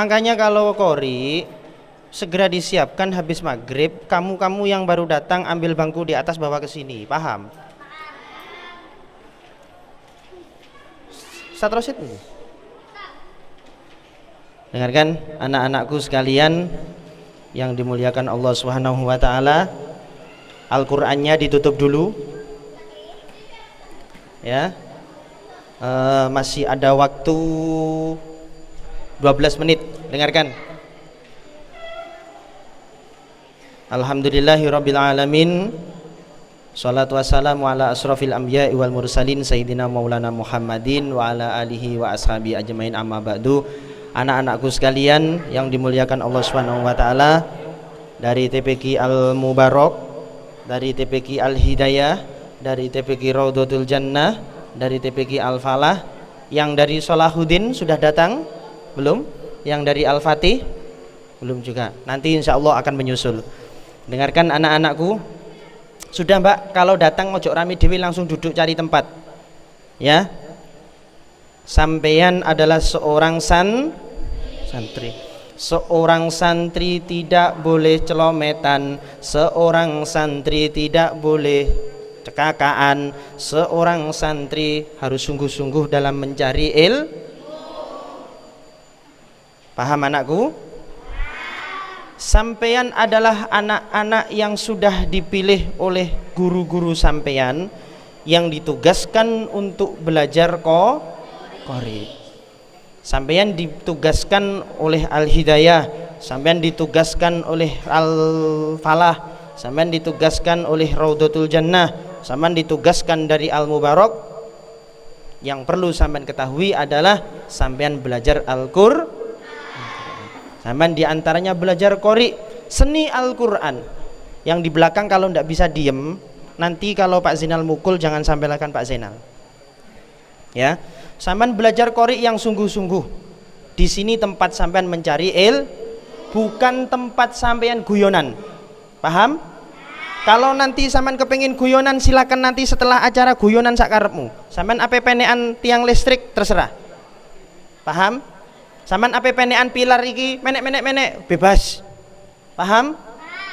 Makanya kalau qori segera disiapkan habis maghrib. Kamu yang baru datang ambil bangku di atas bawa ke sini, paham? Ustaz Rosid nih. Dengarkan anak-anakku sekalian yang dimuliakan Allah Subhanahu wa taala. Al-Qur'annya ditutup dulu. Ya. Masih ada waktu 12 menit. Dengarkan. Alhamdulillahirabbil alamin. Shalatu wassalamu ala asrofil anbiya'i wal mursalin sayyidina maulana Muhammadin wa ala alihi wa ashabi ajmain, amma ba'du. Anak-anakku sekalian yang dimuliakan Allah Subhanahu wa taala, dari TPQ Al Mubarak, dari TPQ Al Hidayah, dari TPQ Raudhatul Jannah, dari TPQ Al Falah, yang dari Salahuddin sudah datang? Belum? Yang dari Al Fatih? Belum juga. Nanti insya Allah akan menyusul. Dengarkan anak-anakku. Sudah Mbak, kalau datang ojo rame dewi, langsung duduk cari tempat. Ya. Sampeyan adalah seorang santri. Seorang santri tidak boleh celometan. Seorang santri tidak boleh cekakaan. Seorang santri harus sungguh-sungguh dalam mencari Paham anakku? Sampeyan adalah anak-anak yang sudah dipilih oleh guru-guru sampeyan, yang ditugaskan untuk belajar qori. Sampeyan ditugaskan oleh Al Hidayah, sampeyan ditugaskan oleh Al Falah, sampeyan ditugaskan oleh Raudhatul Jannah, sampeyan ditugaskan dari Al Mubarak. Yang perlu sampeyan ketahui adalah sampeyan belajar Al-Qur'an. Sampeyan diantaranya belajar qori, seni Al-Qur'an. Yang di belakang kalau tidak bisa diem, nanti kalau Pak Zainal mukul jangan sampaikan Pak Zainal. Ya, sampean belajar qori yang sungguh-sungguh. Di sini tempat sampean mencari bukan tempat sampean guyonan. Paham? Kalau nanti sampean kepengin guyonan, silakan nanti setelah acara guyonan sakarepmu. Sampean ape penekan tiang listrik terserah. Paham? Sampean ape penekan pilar iki menek bebas. Paham?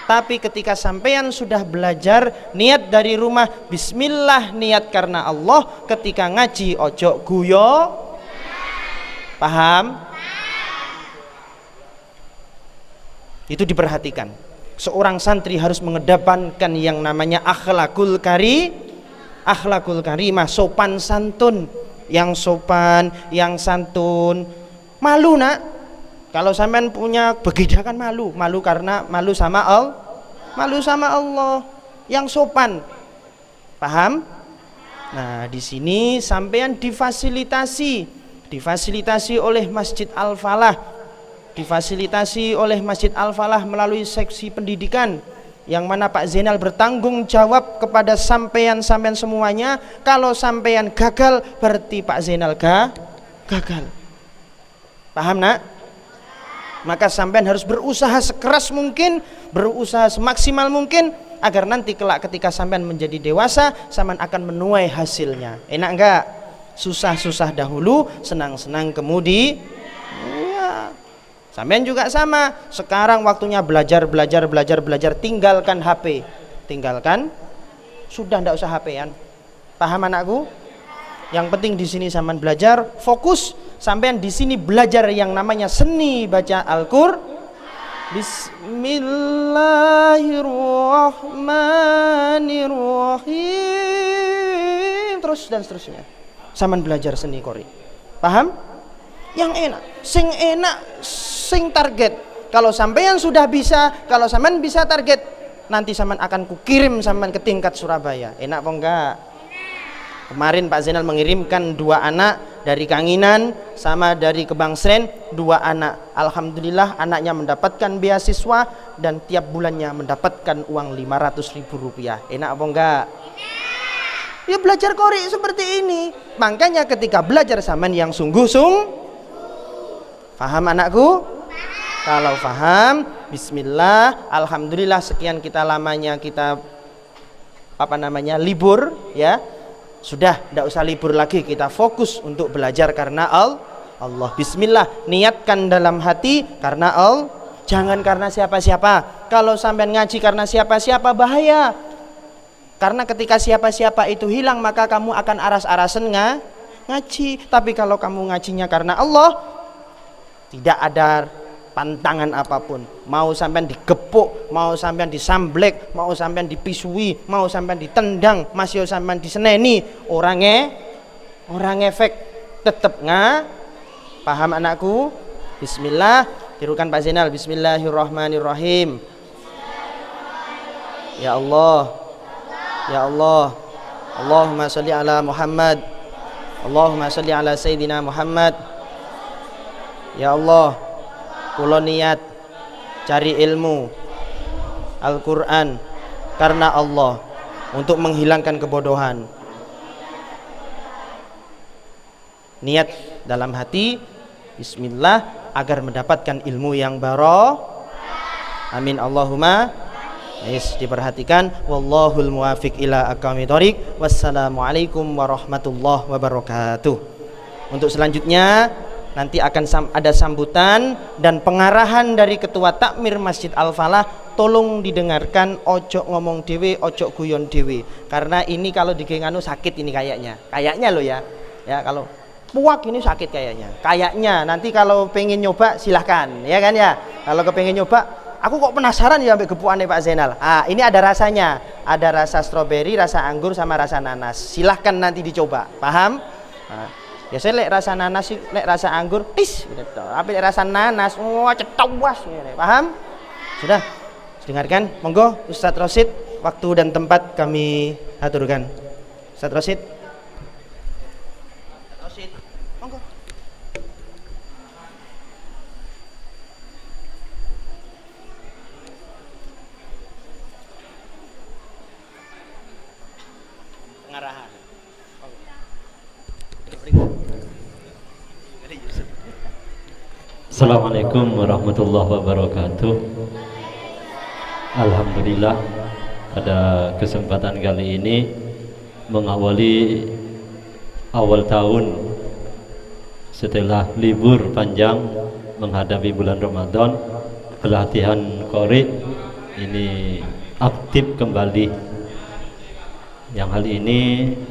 Tapi ketika sampean sudah belajar, niat dari rumah, bismillah, niat karena Allah. Ketika ngaji ojo guyo. Paham? Itu diperhatikan. Seorang santri harus mengedepankan yang namanya akhlakul karimah, sopan santun. Yang sopan, yang santun. Malu nak, kalau sampean punya begitu kan malu karena malu sama Allah, yang sopan. Paham? Nah, di sini sampean difasilitasi oleh Masjid Al Falah, difasilitasi oleh Masjid Al Falah melalui seksi pendidikan, yang mana Pak Zainal bertanggung jawab kepada sampean semuanya. Kalau sampean gagal, berarti Pak Zainal gagal. Paham nak? Maka sampean harus berusaha sekeras mungkin, berusaha semaksimal mungkin, agar nanti kelak ketika sampean menjadi dewasa, sampean akan menuai hasilnya. Enak enggak? Susah-susah dahulu, senang-senang kemudian. Ya. Sampean juga sama. Sekarang waktunya belajar. Tinggalkan HP. Sudah enggak usah HP-an. Paham anakku? Yang penting di sini sampean belajar, fokus. Sampean di sini belajar yang namanya seni baca Al-Qur'an. Bismillahirrahmanirrahim. Terus dan seterusnya. Sampean belajar seni qori. Paham? Yang enak, sing target. Kalau sampean sudah bisa, kalau sampean bisa target, nanti sampean akan kukirim sampean ke tingkat Surabaya. Enak apa enggak? Kemarin Pak Zainal mengirimkan 2 anak dari Kanginan sama dari Kebangsren, 2 anak. Alhamdulillah anaknya mendapatkan beasiswa dan tiap bulannya mendapatkan uang Rp500.000. Enak apa enggak? Ya belajar qori seperti ini. Makanya ketika belajar sampean yang Paham anakku? Kalau paham, bismillah, alhamdulillah, sekian kita lamanya kita libur ya. Sudah, tidak usah libur lagi, kita fokus untuk belajar karena Allah. Bismillah, niatkan dalam hati karena Allah, jangan karena siapa-siapa. Kalau sampean ngaji karena siapa-siapa bahaya. Karena ketika siapa-siapa itu hilang maka kamu akan aras-arasen ngaji. Tapi kalau kamu ngajinya karena Allah, tidak ada pantangan apapun. Mau sampean digepuk, mau sampean disamblek, mau sampean dipisui, mau sampean ditendang, masih sampean diseneni, orang efek tetep paham anakku? Bismillah, tirukan Pak Zainal. Bismillahirrahmanirrahim. Ya Allah, ya Allah, Allahumma sholli ala Muhammad, Allahumma sholli ala Sayyidina Muhammad. Ya Allah, kula niat cari ilmu Al-Quran karena Allah, untuk menghilangkan kebodohan. Niat dalam hati, bismillah, agar mendapatkan ilmu yang amin Allahumma. Yes, diperhatikan. Wallahul muwafiq ila aqwamit thoriq. Wassalamualaikum warahmatullahi wabarakatuh. Untuk selanjutnya nanti akan ada sambutan dan pengarahan dari Ketua Takmir Masjid Al-Falah. Tolong didengarkan, ojo ngomong dewe, ojo guyon dewe. Karena ini kalau digenganu sakit ini kayaknya loh ya. Ya kalau puak ini sakit kayaknya nanti kalau pengen nyoba silahkan ya kan ya. Kalau kepengen nyoba, aku kok penasaran ya sampai gepuannya Pak Zainal. Ini ada rasanya, ada rasa stroberi, rasa anggur sama rasa nanas. Silahkan nanti dicoba, paham? Biasanya lek rasa nanas, lek rasa anggur gitu. Tapi lek rasa nanas cetawas gitu. Paham? Sudah dengarkan, monggo Ustadz Rosid, waktu dan tempat kami aturkan. Ustadz Rosid, monggo. Pengarahan. Assalamualaikum warahmatullahi wabarakatuh. Alhamdulillah, pada kesempatan kali ini mengawali awal tahun setelah libur panjang menghadapi bulan Ramadan, pelatihan Qori ini aktif kembali. Yang hal ini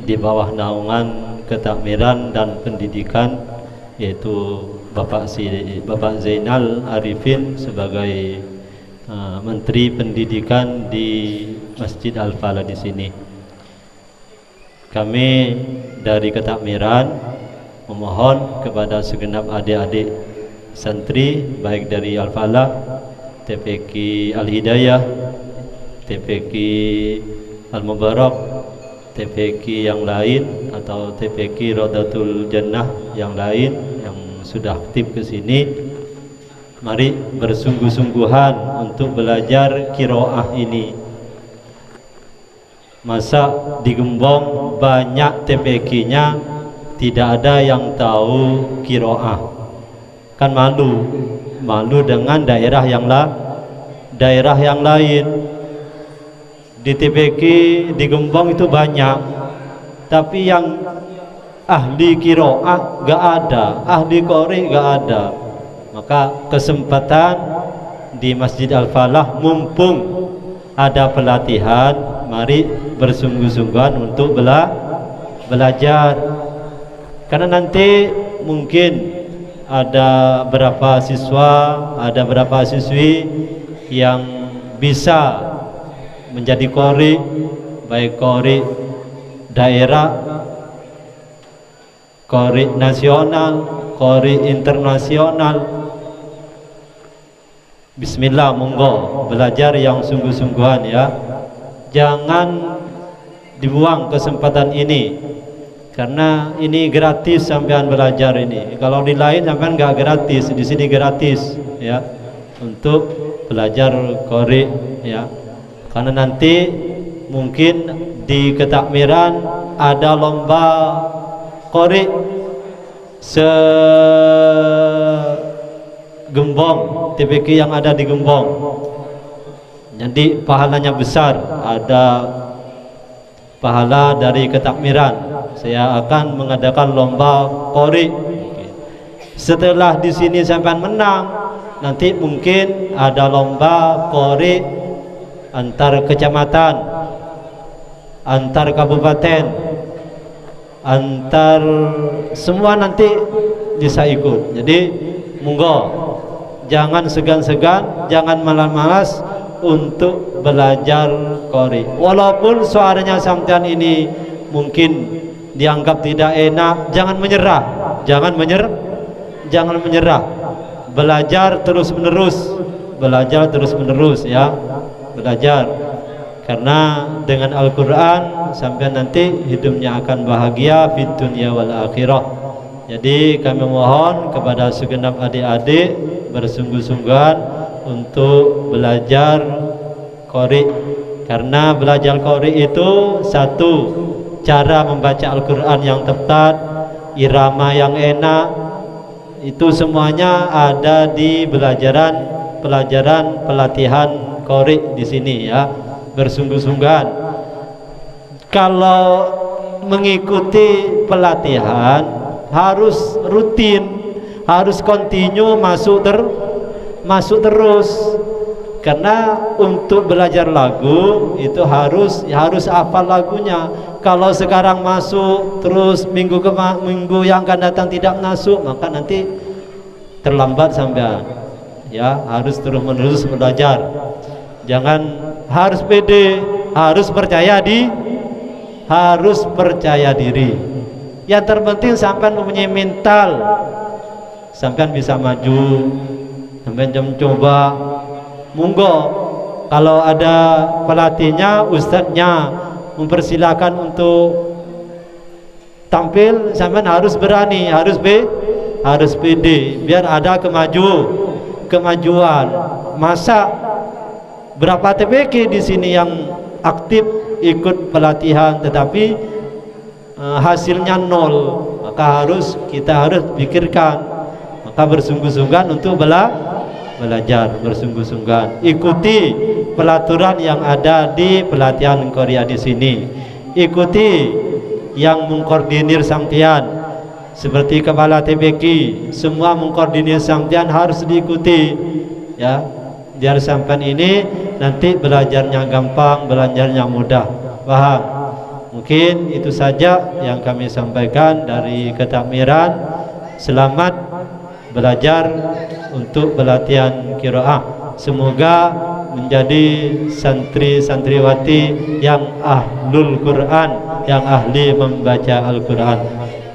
di bawah naungan ketakmiran dan pendidikan, yaitu Bapak Zainal Arifin sebagai Menteri Pendidikan di Masjid Al-Falah di sini. Kami dari ketakmiran memohon kepada segenap adik-adik santri baik dari Al-Falah, TPQ Al-Hidayah, TPQ Al-Mubarak, TPQ yang lain atau TPQ Rodatul Jannah yang lain yang sudah aktif ke sini. Mari bersungguh-sungguhan untuk belajar qiraah ini. Masa di Gembong banyak TPQ-nya tidak ada yang tahu qiraah. Kan malu dengan daerah yang lain. Di TPQ di Gembong itu banyak, tapi yang ahli qiraah gak ada, ahli qori gak ada. Maka kesempatan di Masjid Al-Falah, mumpung ada pelatihan, mari bersungguh-sungguhan untuk belajar. Karena nanti mungkin ada berapa siswa, ada berapa siswi yang bisa menjadi qori, baik qori daerah, qori nasional, qori internasional. Bismillah, monggo belajar yang sungguh-sungguhan ya. Jangan dibuang kesempatan ini, karena ini gratis sampean belajar ini. Kalau di lain sampean nggak gratis, di sini gratis ya, untuk belajar qori ya. Karena nanti mungkin di ketakmiran ada lomba qori Gembong, TPQ yang ada di Gembong. Jadi pahalanya besar, ada pahala dari ketakmiran. Saya akan mengadakan lomba qori. Setelah di sini sampean menang, nanti mungkin ada lomba qori antar kecamatan, antar kabupaten, antar semua nanti bisa ikut. Jadi monggo, jangan segan-segan, jangan malas-malas untuk belajar qori. Walaupun suaranya sampean ini mungkin dianggap tidak enak, jangan menyerah, jangan menyerah. Belajar terus menerus ya, belajar. Karena dengan Al-Quran sampai nanti hidupnya akan bahagia di dunia wal akhirah. Jadi kami mohon kepada segenap adik-adik bersungguh-sungguhan untuk belajar qori, karena belajar qori itu satu, cara membaca Al-Quran yang tepat, irama yang enak, itu semuanya ada di pelajaran pelatihan qori di sini ya. Bersungguh-sungguhan. Kalau mengikuti pelatihan harus rutin, harus kontinu masuk terus. Karena untuk belajar lagu itu harus hafal lagunya. Kalau sekarang masuk terus minggu yang akan datang tidak masuk, maka nanti terlambat sampai ya. Harus terus-menerus belajar. Jangan, harus pede, harus percaya diri. Yang terpenting sampean mempunyai mental, sampean bisa maju, sampean coba. Monggo, kalau ada pelatihnya, ustadznya mempersilahkan untuk tampil, sampean harus berani, harus pede, biar ada kemajuan. Masa berapa TPK di sini yang aktif ikut pelatihan tetapi hasilnya nol, maka kita harus pikirkan, maka bersungguh-sungguhan untuk belajar, bersungguh-sungguhan. Ikuti pelaturan yang ada di pelatihan Korea di sini. Ikuti yang mengkoordinir sampean seperti kepala TPK, semua mengkoordinir sampean harus diikuti ya. Biar sampean ini nanti belajarnya gampang, belajarnya mudah, paham? Mungkin itu saja yang kami sampaikan dari ketakmiran. Selamat belajar untuk pelatihan qiraah. Semoga menjadi santri-santriwati yang ahlul Quran, yang ahli membaca Al-Quran.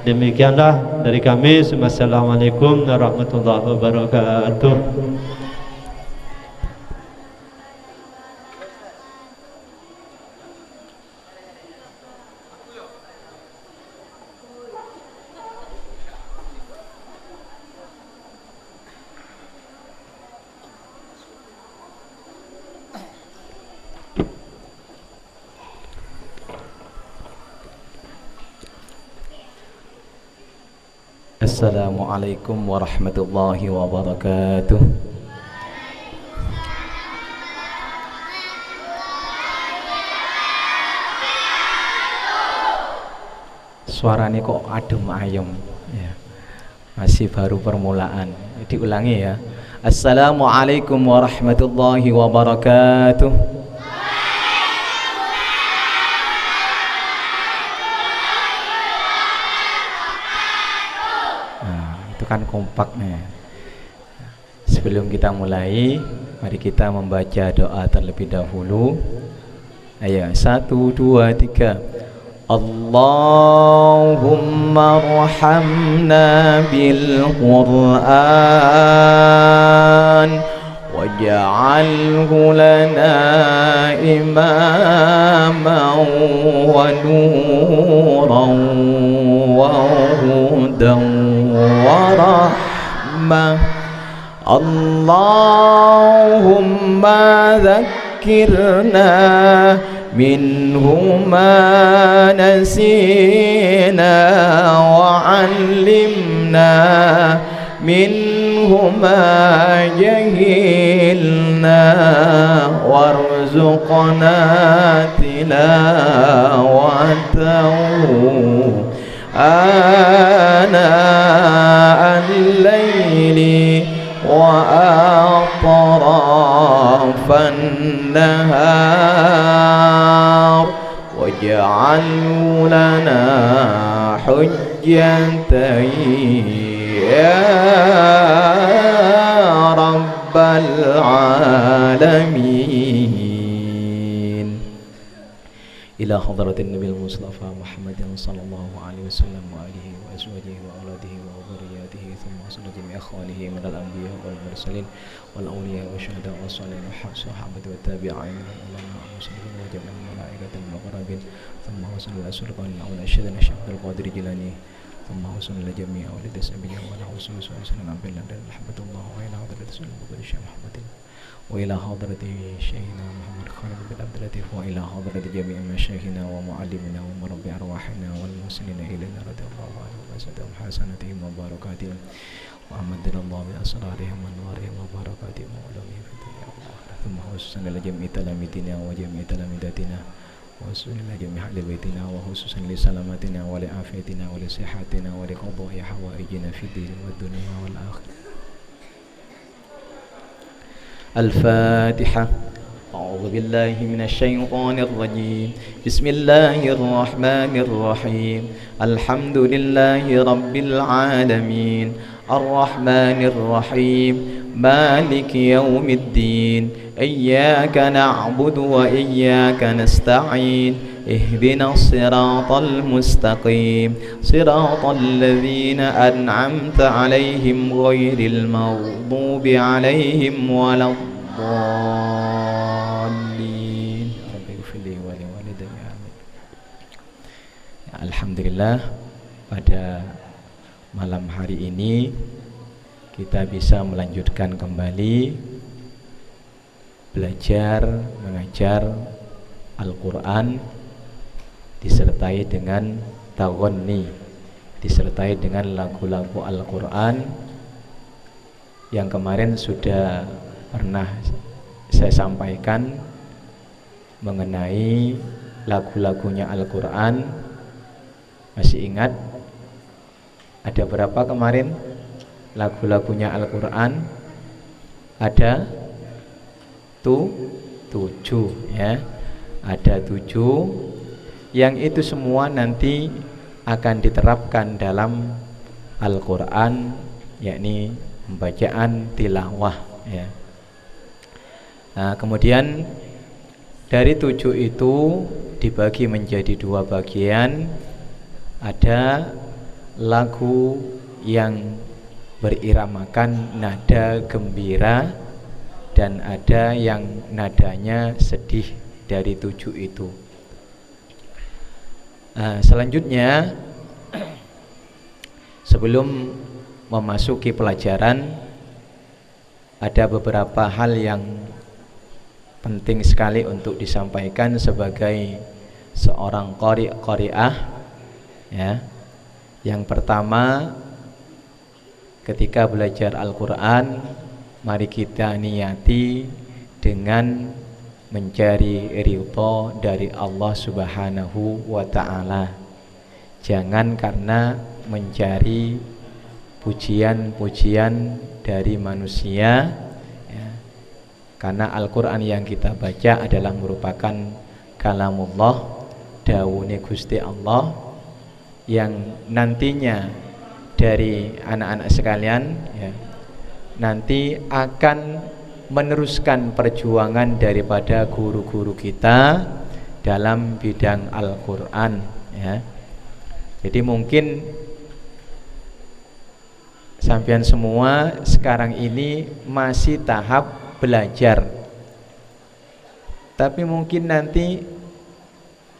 Demikianlah dari kami. Wassalamualaikum warahmatullahi wabarakatuh. Assalamualaikum warahmatullahi wabarakatuh. Suaranya kok adem ayem ya. Masih baru permulaan. Diulangi ya. Assalamualaikum warahmatullahi wabarakatuh. Kan kompaknya. Sebelum kita mulai, mari kita membaca doa terlebih dahulu. Ayo, 1, 2, 3. Allahumma arhamna bil Qur'an waj'alhu lana imaman wa nuran wa hudan warahmah. Allahumma dhakkirna minhu ma nasina wa 'allimna minhu ma jahilna warzuqna tilawatahu ana al واجعله لنا حجة يا رب العالمين. إلى حضرة النبي المصطفى محمد صلى الله عليه وسلم وآله وأزواجه وأولاده وذرياته ثم وصل جميع إخوانه من الأنبياء والمرسلين والأولياء والشهداء والصالحين والصحابة والتابعين والعلماء والمسلمين وجميع الملائكة المقربين ثم وصل إلى سلطان الأول أشهدنا الشيخ عبد القادر الجيلاني ثم وصل إلى جميع أولاد السبيل وعلى رسول الله صلى الله عليه وسلم رحمة الله وإلى حضرة سيدنا الشيخ محمد وإلى حضرة شيخنا محمد خالد بن عبد اللطيف وإلى حضرة جميع مشايخنا ومعلمنا ومربي أرواحنا والمسلمين إلينا رضي الله عنهم وزادهم حسناتهم وبركاتهم وأمدنا الله بأسرارهم وأنوارهم وبركاتهم وعلومهم في الدنيا والآخرة ثم خصوصا إلى جميع تلاميذنا وجميع تلاميذاتنا وخصوصا إلى جميع أهل بيتنا وخصوصا لسلامتنا ولعافيتنا ولصحتنا ولقضاء حوائجنا في الدين والدنيا والآخرة. الفاتحة. أعوذ بالله من الشيطان الرجيم. بسم الله الرحمن الرحيم. الحمد لله رب العالمين الرحمن الرحيم مالك يوم الدين إياك نعبد وإياك نستعين اهدنا الصراط المستقيم صراط الذين أنعمت عليهم غير المغضوب عليهم ولا الضالين. Alhamdulillah, pada malam hari ini kita bisa melanjutkan kembali belajar mengajar Al-Quran disertai dengan taghonni, disertai dengan lagu-lagu Al-Quran yang kemarin sudah pernah saya sampaikan mengenai lagu-lagunya Al-Quran. Masih ingat ada berapa kemarin lagu-lagunya Al-Quran? Ada 7 ya, ada 7 yang itu semua nanti akan diterapkan dalam Al-Quran, yakni pembacaan tilawah ya. Nah, kemudian dari 7 itu dibagi menjadi 2 bagian. Ada lagu yang beriramakan nada gembira dan ada yang nadanya sedih dari 7 itu. Selanjutnya, sebelum memasuki pelajaran, ada beberapa hal yang penting sekali untuk disampaikan sebagai seorang qari'ah ya. Yang pertama, ketika belajar Al-Quran, mari kita niyati dengan mencari ridho dari Allah Subhanahu wa ta'ala. Jangan karena mencari pujian-pujian dari manusia ya. Karena Al-Quran yang kita baca adalah merupakan kalamullah, dawune Gusti Allah, yang nantinya dari anak-anak sekalian ya, nanti akan meneruskan perjuangan daripada guru-guru kita dalam bidang Al-Quran ya. Jadi mungkin sampean semua sekarang ini masih tahap belajar, tapi mungkin nanti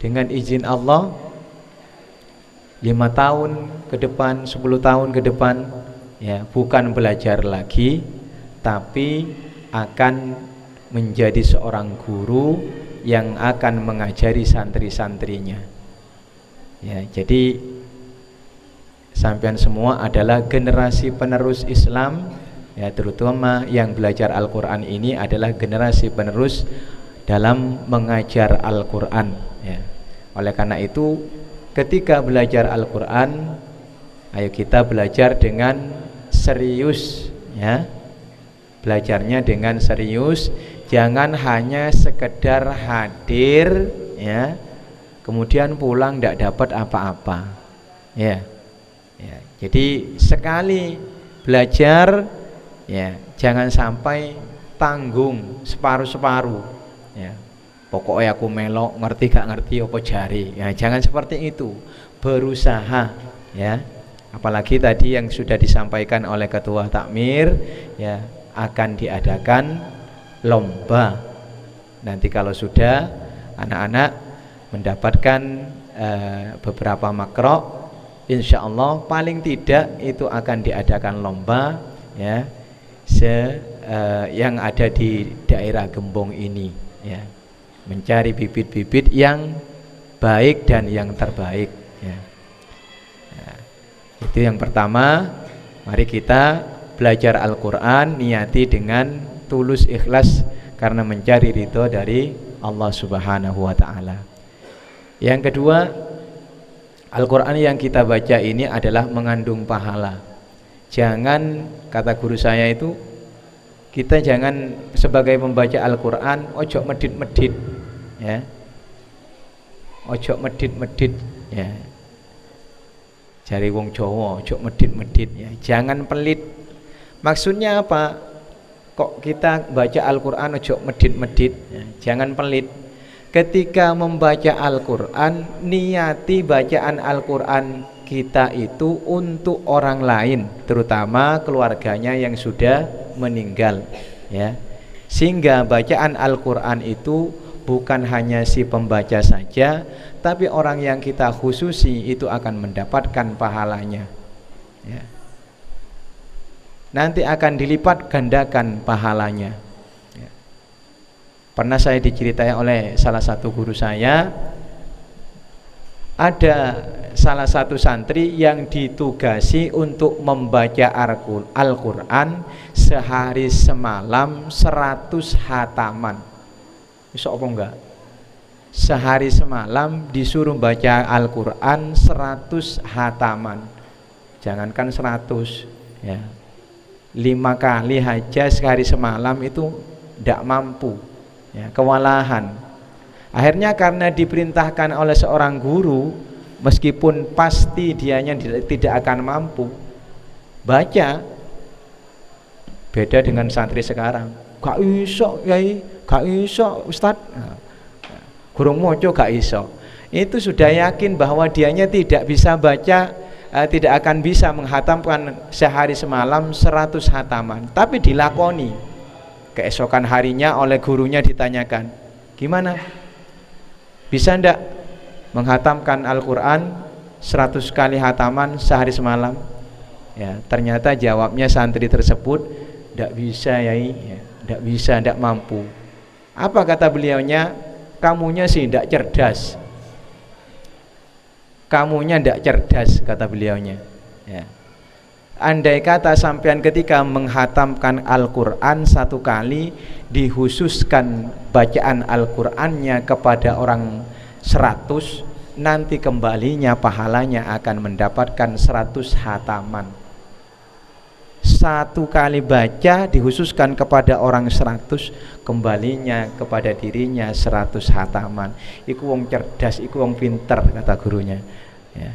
dengan izin Allah 5 tahun ke depan, 10 tahun ke depan ya, bukan belajar lagi, tapi akan menjadi seorang guru yang akan mengajari santri-santrinya ya. Jadi sampean semua adalah generasi penerus Islam ya, terutama yang belajar Al-Quran ini adalah generasi penerus dalam mengajar Al-Quran ya. Oleh karena itu, ketika belajar Al-Quran, ayo kita belajar dengan serius ya. Belajarnya dengan serius, jangan hanya sekedar hadir ya, kemudian pulang tidak dapat apa-apa. Ya. Ya, jadi sekali belajar ya jangan sampai tanggung separuh-separuh. Ya. Pokoknya aku melok ngerti gak ngerti apa jari. Ya, jangan seperti itu. Berusaha ya. Apalagi tadi yang sudah disampaikan oleh ketua takmir ya, akan diadakan lomba. Nanti kalau sudah anak-anak mendapatkan beberapa makro, insya Allah paling tidak itu akan diadakan lomba ya, yang ada di daerah Gembong ini ya, mencari bibit-bibit yang baik dan yang terbaik ya. Nah, itu yang pertama. Mari kita belajar Al-Quran niati dengan tulus ikhlas karena mencari ridho dari Allah Subhanahu wa ta'ala. Yang kedua, Al-Quran yang kita baca ini adalah mengandung pahala. Jangan, kata guru saya itu, kita jangan sebagai membaca Al-Quran ojo medit-medit ya, ojo medit-medit ya, jari wong Jawa ojo medit-medit ya, jangan pelit. Maksudnya apa? Kok kita baca Al-Quran ojo medit-medit ya, jangan pelit. Ketika membaca Al-Quran, niati bacaan Al-Quran kita itu untuk orang lain, terutama keluarganya yang sudah meninggal ya. Sehingga bacaan Al-Quran itu bukan hanya si pembaca saja, tapi orang yang kita khususi itu akan mendapatkan pahalanya ya. Nanti akan dilipat gandakan pahalanya. Pernah saya diceritai oleh salah satu guru saya, ada salah satu santri yang ditugasi untuk membaca Al-Quran sehari semalam 100 hataman. Bisa apa enggak? Sehari semalam disuruh baca Al-Quran 100 hataman. Jangankan 100 ya, 5 kali aja sehari semalam itu tidak mampu ya, kewalahan. Akhirnya karena diperintahkan oleh seorang guru, meskipun pasti dianya tidak akan mampu baca, beda dengan santri sekarang. Gak iso yai, gak iso ustad, gurung moco gak iso. Itu sudah yakin bahwa dianya tidak bisa baca, tidak akan bisa menghatamkan sehari semalam 100 hataman. Tapi dilakoni. Keesokan harinya oleh gurunya ditanyakan, gimana? Bisa ndak menghatamkan Al-Quran 100 kali hataman sehari semalam? Ya, ternyata jawabnya santri tersebut, ndak bisa yai, ya, ndak bisa, ndak mampu. Apa kata beliaunya? Kamunya sih ndak cerdas. Kamunya ndak cerdas, kata beliaunya ya. Andai kata sampean ketika menghatamkan Al-Quran 1 kali dikhususkan bacaan Al-Qurannya kepada orang 100, nanti kembalinya pahalanya akan mendapatkan 100 hataman. 1 kali baca dikhususkan kepada orang 100, kembalinya kepada dirinya 100 hataman. Iku wong cerdas, iku wong pinter, kata gurunya ya.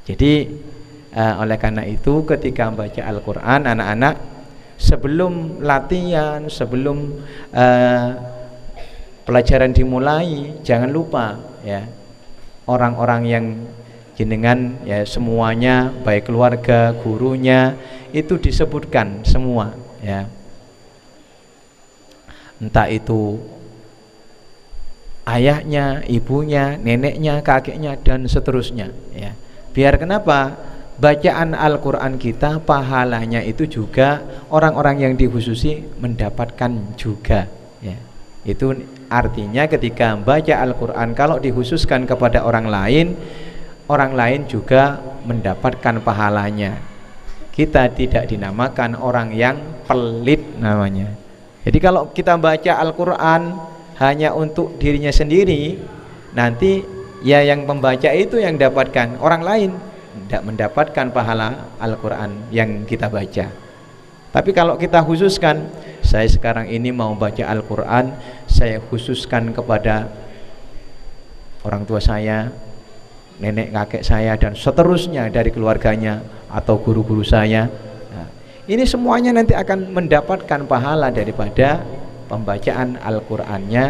Jadi oleh karena itu ketika membaca Al-Quran, anak-anak sebelum latihan, sebelum pelajaran dimulai, jangan lupa ya, orang-orang yang jenengan ya, semuanya baik keluarga, gurunya itu disebutkan semua ya, entah itu ayahnya, ibunya, neneknya, kakeknya dan seterusnya ya. Biar kenapa? Bacaan Al-Quran kita pahalanya itu juga orang-orang yang dikhususi mendapatkan juga ya. Itu artinya ketika membaca Al-Quran kalau dikhususkan kepada orang lain juga mendapatkan pahalanya. Kita tidak dinamakan orang yang pelit namanya. Jadi kalau kita baca Al-Quran hanya untuk dirinya sendiri, nanti ya yang membaca itu yang dapatkan, orang lain tidak mendapatkan pahala Al-Quran yang kita baca. Tapi kalau kita khususkan, saya sekarang ini mau baca Al-Quran, saya khususkan kepada orang tua saya, nenek kakek saya, dan seterusnya dari keluarganya atau guru-guru saya. Nah, ini semuanya nanti akan mendapatkan pahala daripada pembacaan Al-Qur'annya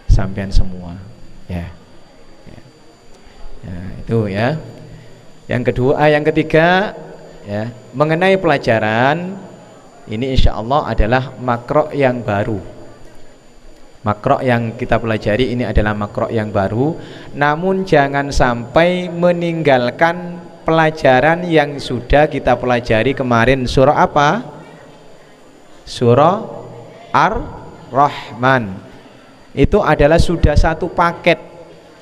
sampean semua, ya. Ya, itu ya. Yang ketiga ya, mengenai pelajaran ini insya Allah adalah makro yang baru. Makro yang kita pelajari ini adalah makro yang baru, namun jangan sampai meninggalkan pelajaran yang sudah kita pelajari kemarin. Surah apa? Surah Ar-Rahman. Itu adalah sudah satu paket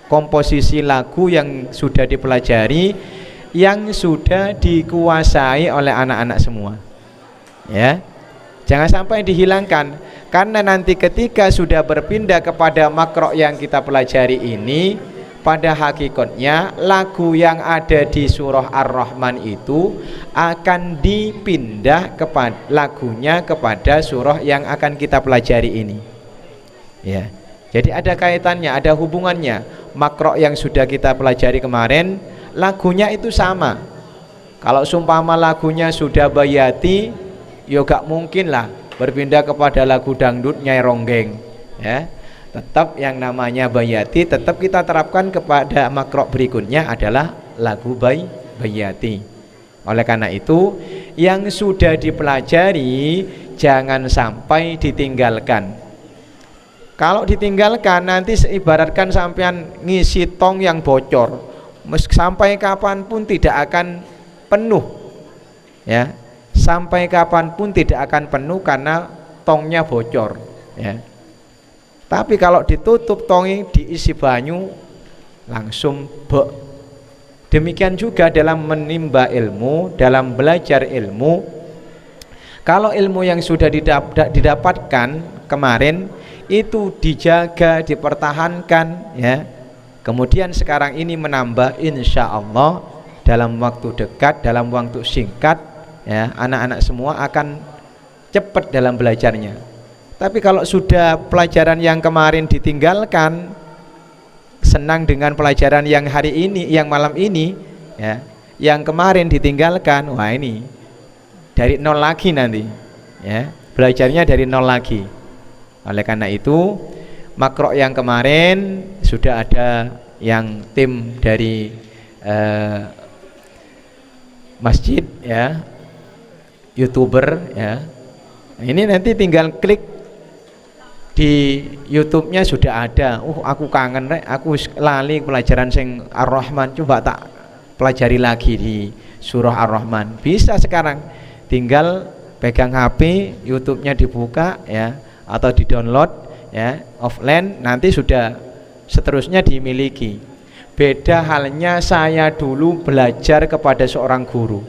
komposisi lagu yang sudah dipelajari, yang sudah dikuasai oleh anak-anak semua, ya. Jangan sampai dihilangkan, karena nanti ketika sudah berpindah kepada makro yang kita pelajari ini, pada hakikatnya lagu yang ada di surah Ar-Rahman itu akan dipindah lagunya kepada surah yang akan kita pelajari ini, ya. Jadi ada kaitannya, ada hubungannya. Makro yang sudah kita pelajari kemarin, lagunya itu sama. Kalau sumpama lagunya sudah bayati, ya gak mungkin lah berpindah kepada lagu dangdut Nyai Ronggeng, ya. Tetap yang namanya bayati tetap kita terapkan kepada makro berikutnya adalah lagu bayati. Oleh karena itu, yang sudah dipelajari jangan sampai ditinggalkan. Kalau ditinggalkan nanti seibaratkan sampean ngisi tong yang bocor, sampai kapanpun tidak akan penuh, ya. Sampai kapanpun tidak akan penuh karena tongnya bocor, ya. Tapi kalau ditutup tongnya diisi banyu langsung bek. Demikian juga dalam menimba ilmu, dalam belajar ilmu. Kalau ilmu yang sudah didapatkan kemarin itu dijaga, dipertahankan, ya. Kemudian sekarang ini menambah, insya Allah dalam waktu dekat, dalam waktu singkat, ya, anak-anak semua akan cepat dalam belajarnya. Tapi kalau sudah pelajaran yang kemarin ditinggalkan, senang dengan pelajaran yang hari ini, yang malam ini, ya, yang kemarin ditinggalkan, wah ini dari nol lagi nanti, ya, belajarnya dari nol lagi. Oleh karena itu, makro yang kemarin sudah ada yang tim dari masjid, ya, YouTuber, ya. Ini nanti tinggal klik di YouTube-nya sudah ada. Aku kangen rek, aku lali pelajaran sing Ar-Rahman, coba tak pelajari lagi di surah Ar-Rahman. Bisa sekarang, tinggal pegang HP, YouTube-nya dibuka, ya, atau di-download, ya, offline, nanti sudah seterusnya dimiliki. Beda halnya saya dulu belajar kepada seorang guru,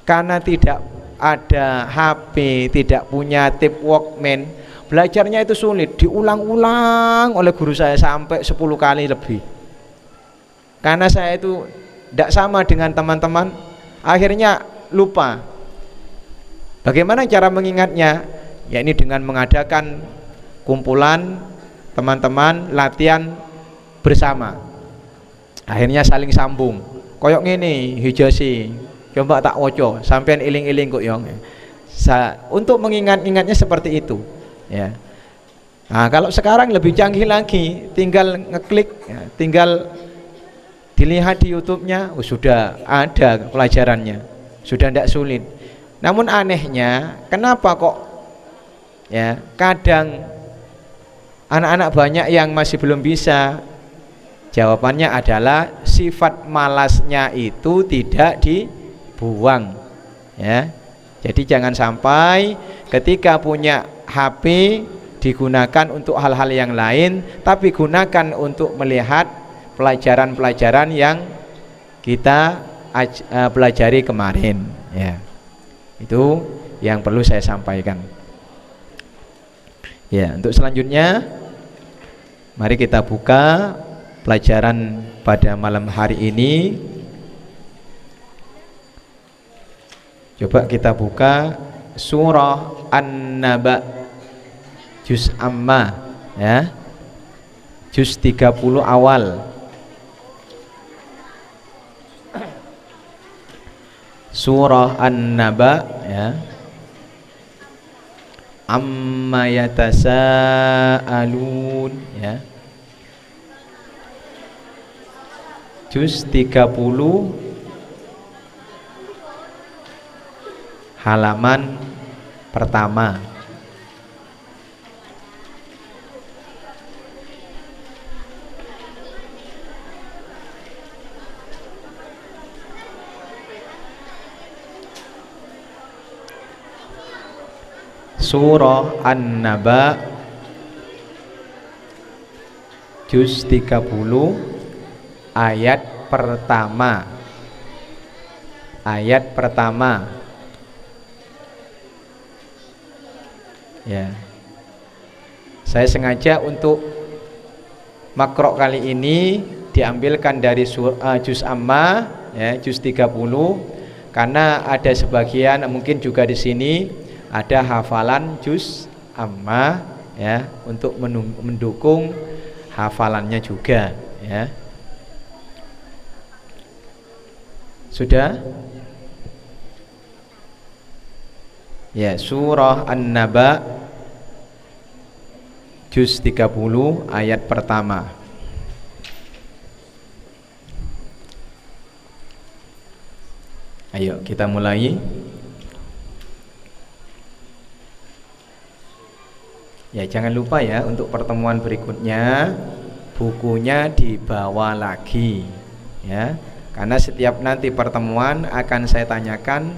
karena tidak ada HP, tidak punya tape Walkman, belajarnya itu sulit, diulang-ulang oleh guru saya sampai 10 kali lebih. Karena saya itu tidak sama dengan teman-teman, akhirnya lupa. Bagaimana cara mengingatnya? Yakni dengan mengadakan kumpulan teman-teman latihan bersama. Akhirnya saling sambung. Koyok ngene hijasi, coba tak woco, sampean iling-iling kok yong. Untuk mengingat-ingatnya seperti itu, ya. Nah, kalau sekarang lebih canggih lagi, tinggal ngeklik, ya, tinggal dilihat di YouTube-nya, sudah ada pelajarannya, sudah tidak sulit. Namun anehnya, kenapa kok, ya, kadang anak-anak banyak yang masih belum bisa? Jawabannya adalah sifat malasnya itu tidak dibuang, ya. Jadi jangan sampai ketika punya HP digunakan untuk hal-hal yang lain, tapi gunakan untuk melihat pelajaran-pelajaran yang kita pelajari kemarin, ya. Itu yang perlu saya sampaikan. Ya, untuk selanjutnya mari kita buka pelajaran pada malam hari ini. Coba kita buka surah An-Naba juz amma, ya. Juz 30 awal. Surah An-Naba ya. Amma yatasaalun ya. Juz 30 halaman pertama. Surah An-Naba Juz 30 ayat pertama. Ayat pertama. Ya. Saya sengaja untuk makro kali ini diambilkan dari Juz Amma ya, Juz 30 karena ada sebagian mungkin juga di sini ada hafalan Juz Amma ya, untuk mendukung hafalannya juga ya. Sudah? Ya, surah An-Naba Juz 30 ayat pertama. Ayo kita mulai. Ya, jangan lupa ya untuk pertemuan berikutnya bukunya dibawa lagi ya. Karena setiap nanti pertemuan akan saya tanyakan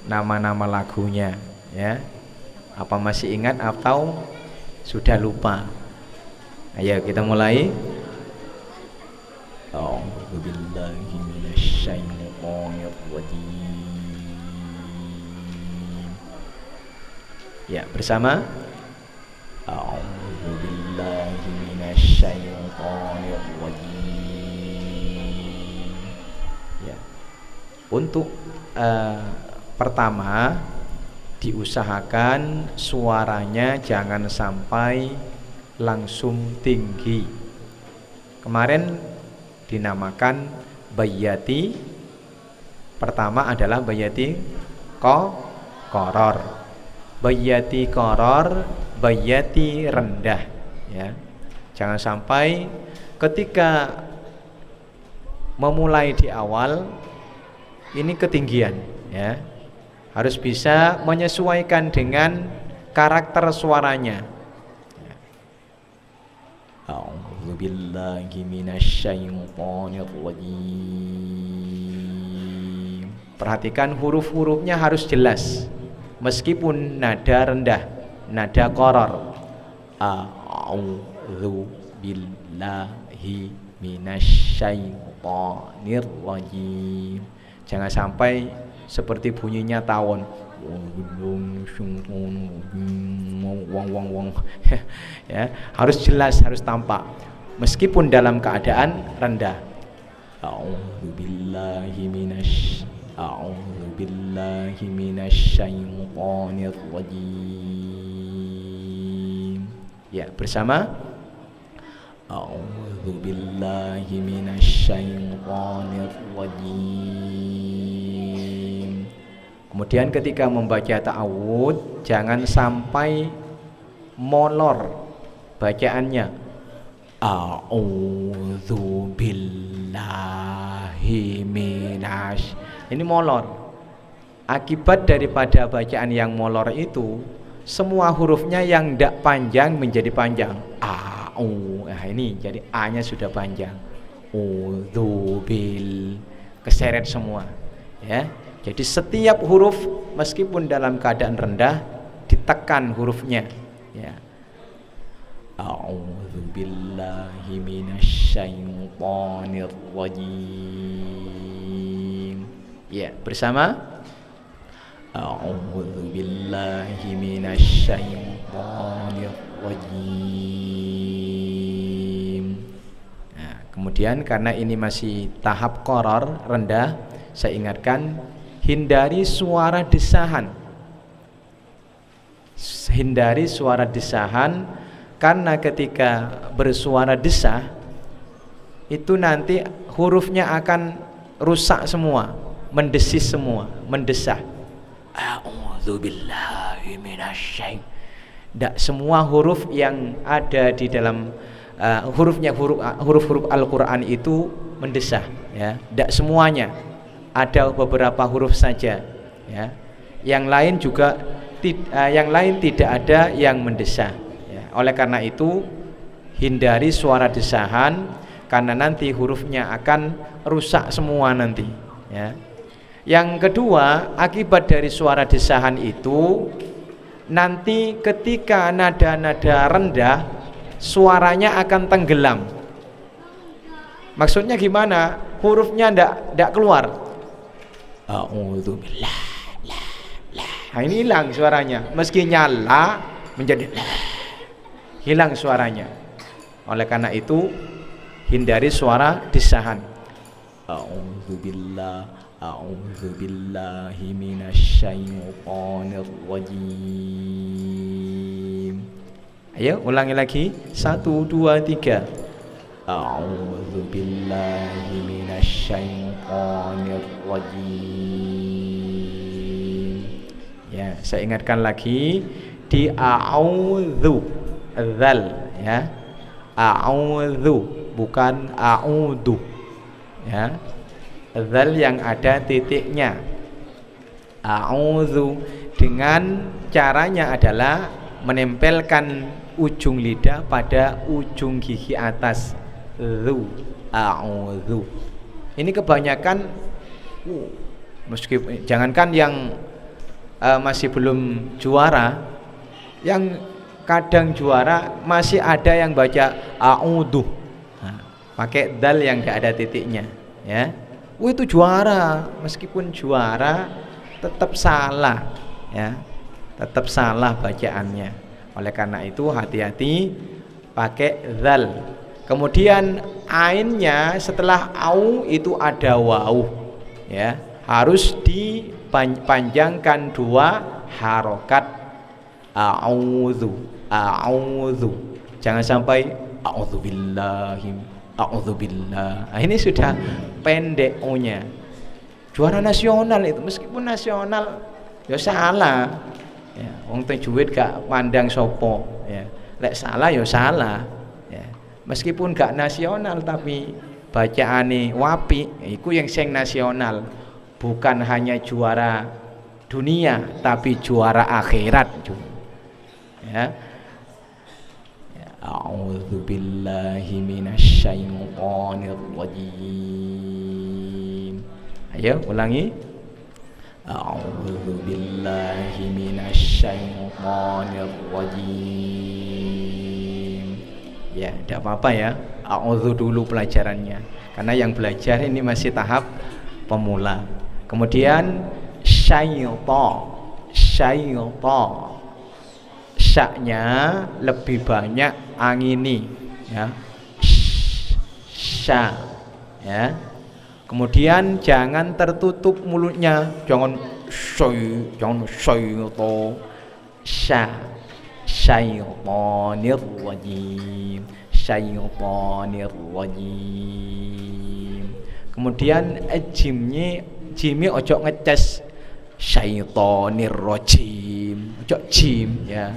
nama-nama lagunya ya. Apa masih ingat atau sudah lupa? Ayo kita mulai. A'udzubillahi minasyaitonirrajim. Ya, bersama. A'udzubillahi minasyaitonirrajim. Ya. Untuk pertama diusahakan suaranya jangan sampai langsung tinggi. Kemarin dinamakan bayati. Pertama adalah bayati koror. Bayati koror, bayati rendah ya. Jangan sampai ketika memulai di awal ini ketinggian ya. Harus bisa menyesuaikan dengan karakter suaranya. A'udzubillahi minasyaitonirrajim. Perhatikan huruf-hurufnya harus jelas meskipun nada rendah, nada koror. A'udzubillahi minasyaitonirrajim. Jangan sampai seperti bunyinya tawon. Ya, harus jelas, harus tampak meskipun dalam keadaan rendah. A'udzubillahi minasyaitonirrajim. Ya, bersama. A'udzubillahi minasyaitonirrajim. Kemudian ketika membaca ta'awud jangan sampai molor bacaannya. A'udzubillahi minasy. Ini molor. Akibat daripada bacaan yang molor itu, semua hurufnya yang tidak panjang menjadi panjang. Nah ini jadi A-nya sudah panjang. Udzubil, keseret semua ya. Jadi setiap huruf meskipun dalam keadaan rendah ditekan hurufnya ya. A'udzubillahi minasyaitonirrajim. Ya, bersama. A'udzubillahi minasyaitonirrajim. Nah, kemudian karena ini masih tahap qoror rendah, saya ingatkan hindari suara desahan. Hindari suara desahan Karena ketika bersuara desah itu nanti hurufnya akan rusak semua, mendesis semua, mendesah. A'udzubillahi minasyaitonir. Tidak semua huruf yang ada di dalam huruf-huruf Al-Quran itu mendesah, ya. Tidak semuanya, ada beberapa huruf saja, ya. Yang lain juga yang lain tidak ada yang mendesah, ya. Oleh karena itu hindari suara desahan, karena nanti hurufnya akan rusak semua nanti, ya. Yang kedua, akibat dari suara desahan itu nanti ketika nada-nada rendah suaranya akan tenggelam. Maksudnya gimana? Hurufnya ndak keluar. A'udzubillah. Nah, ini hilang suaranya. Meski nyala menjadi hilang suaranya. Oleh karena itu hindari suara desahan. A'udzubillahi minasyaitonir rajim. Ayo ulangi lagi. 1 2 3. A'udzubillahi minasyaitonir rajim. Ya, saya ingatkan lagi di a'udzu, dzal, ya. A'udzu bukan a'udzu, ya. Dzal yang ada titiknya. A'udzu dengan caranya adalah menempelkan ujung lidah pada ujung gigi atas. A'udzu. Ini kebanyakan meskipun jangankan yang masih belum juara, yang kadang juara masih ada yang baca a'udzu. Nah, pakai dal yang enggak ada titiknya, ya. Itu juara, meskipun juara tetap salah, ya. Tetap salah bacaannya. Oleh karena itu hati-hati pakai zal. Kemudian ainnya setelah au itu ada wau, ya. Harus dipanjangkan 2 harokat. A'udzu, a'udzu. Jangan sampai a'udzubillahi, a'udzubillah. Nah, ini sudah pendek o-nya. Juara nasional itu, meskipun nasional ya salah. Ya, wong tajwid gak pandang sopo, ya. Lek salah ya salah, ya. Meskipun gak nasional tapi bacaane wapi, iku yang sing nasional. Bukan hanya juara dunia tapi juara akhirat juga. Ya. A'udzubillahi minasyaitonir rajim. Ayo ulangi. A'udzubillahi minasyaitonir rajim. Ya, tidak apa-apa ya. A'udzu dulu pelajarannya. Karena yang belajar ini masih tahap pemula. Kemudian syaiton. Syaknya lebih banyak angini, ya. Sya, ya. Kemudian jangan tertutup mulutnya, jangan syaiton. Syaitonir rajim. Kemudian jimnya ojo ngeces syaitonir rajim, ojo jim, ya.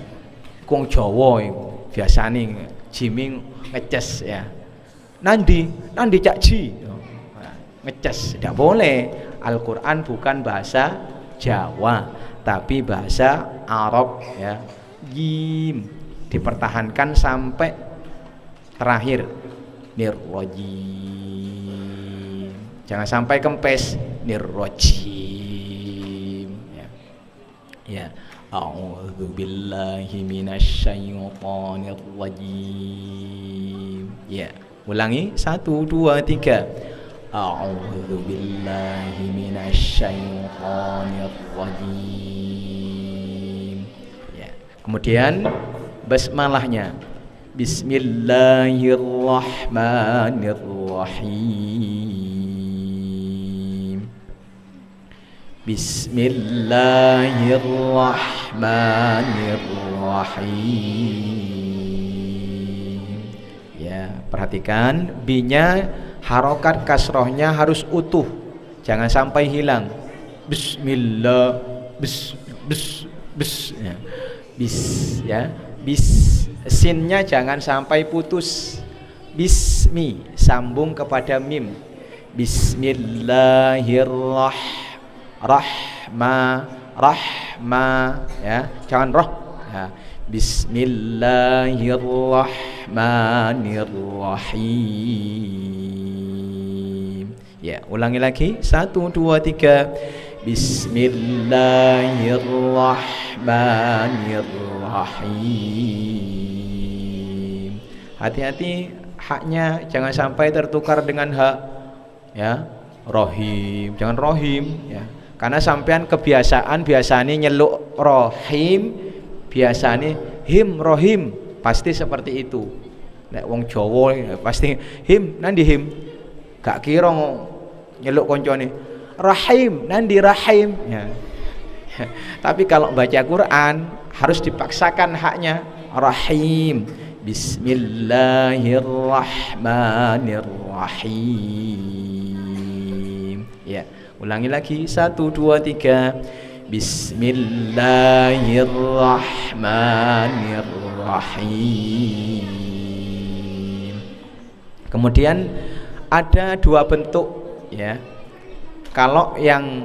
Wong Jawa iku biasane jiming ngeces, ya. Nandi cak ji. Ngeces tidak boleh. Al-Quran bukan bahasa Jawa tapi bahasa Arab, ya. Jim dipertahankan sampai terakhir nirrojim, jangan sampai kempes nirrojim, ya. Ya, a'udzubillahi minasyaitonir rajim. Ya, ulangi 1 2 3. A'udzubillahi minasyaitonir rajim. Ya. Kemudian basmalahnya. Bismillahirrahmanirrahim. Bismillahirrahmanirrahim. perhatikan binya harokat kasrohnya harus utuh, jangan sampai hilang. Bismillah, bis ya. Bis ya, bis, sinnya jangan sampai putus. Bismi sambung kepada mim. Bismillahirrahmanirrahim ya, jangan roh ya. Bismillahirrahmanirrahim ya, ulangi lagi 1 2 3. Bismillahirrahmanirrahim. Hati-hati haknya jangan sampai tertukar dengan hak ya, rohim, jangan rohim ya, karena sampean kebiasaan biasanya nyeluk rohim, biasanya him rohim, pasti seperti itu. Nek wong Jawa pasti him nandi him, gak kira nyeluk koncone rahim nandi rahim ya. Tapi kalau baca Quran harus dipaksakan haknya rahim. Bismillahirrahmanirrahim ya, ulangi lagi 1 2 3. Bismillahirrahmanirrahim. Kemudian ada 2 bentuk ya. Kalau yang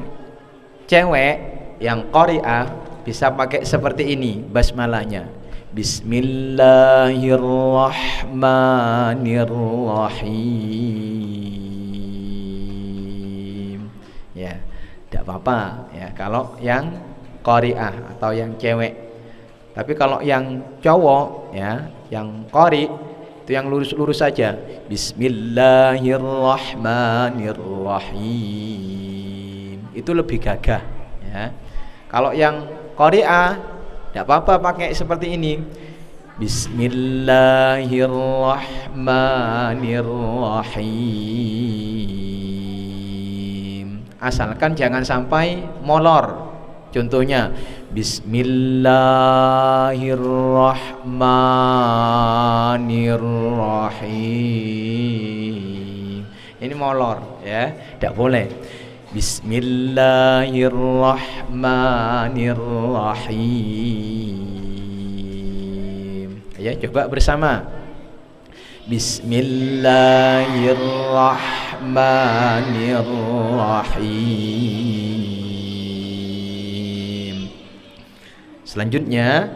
cewek yang qari'ah bisa pakai seperti ini basmalahnya. Bismillahirrahmanirrahim ya, tidak apa-apa ya kalau yang qari'ah atau yang cewek. Tapi kalau yang cowok ya, yang qari itu yang lurus-lurus saja. Bismillahirrahmanirrahim, itu lebih gagah ya. Kalau yang qari'ah tidak apa-apa pakai seperti ini. Bismillahirrahmanirrahim. Asalkan jangan sampai molor. Contohnya Bismillahirrahmanirrahim. Ini molor ya, tidak boleh. Bismillahirrahmanirrahim. Ya, coba bersama. Bismillahirrahmanirrahim. Selanjutnya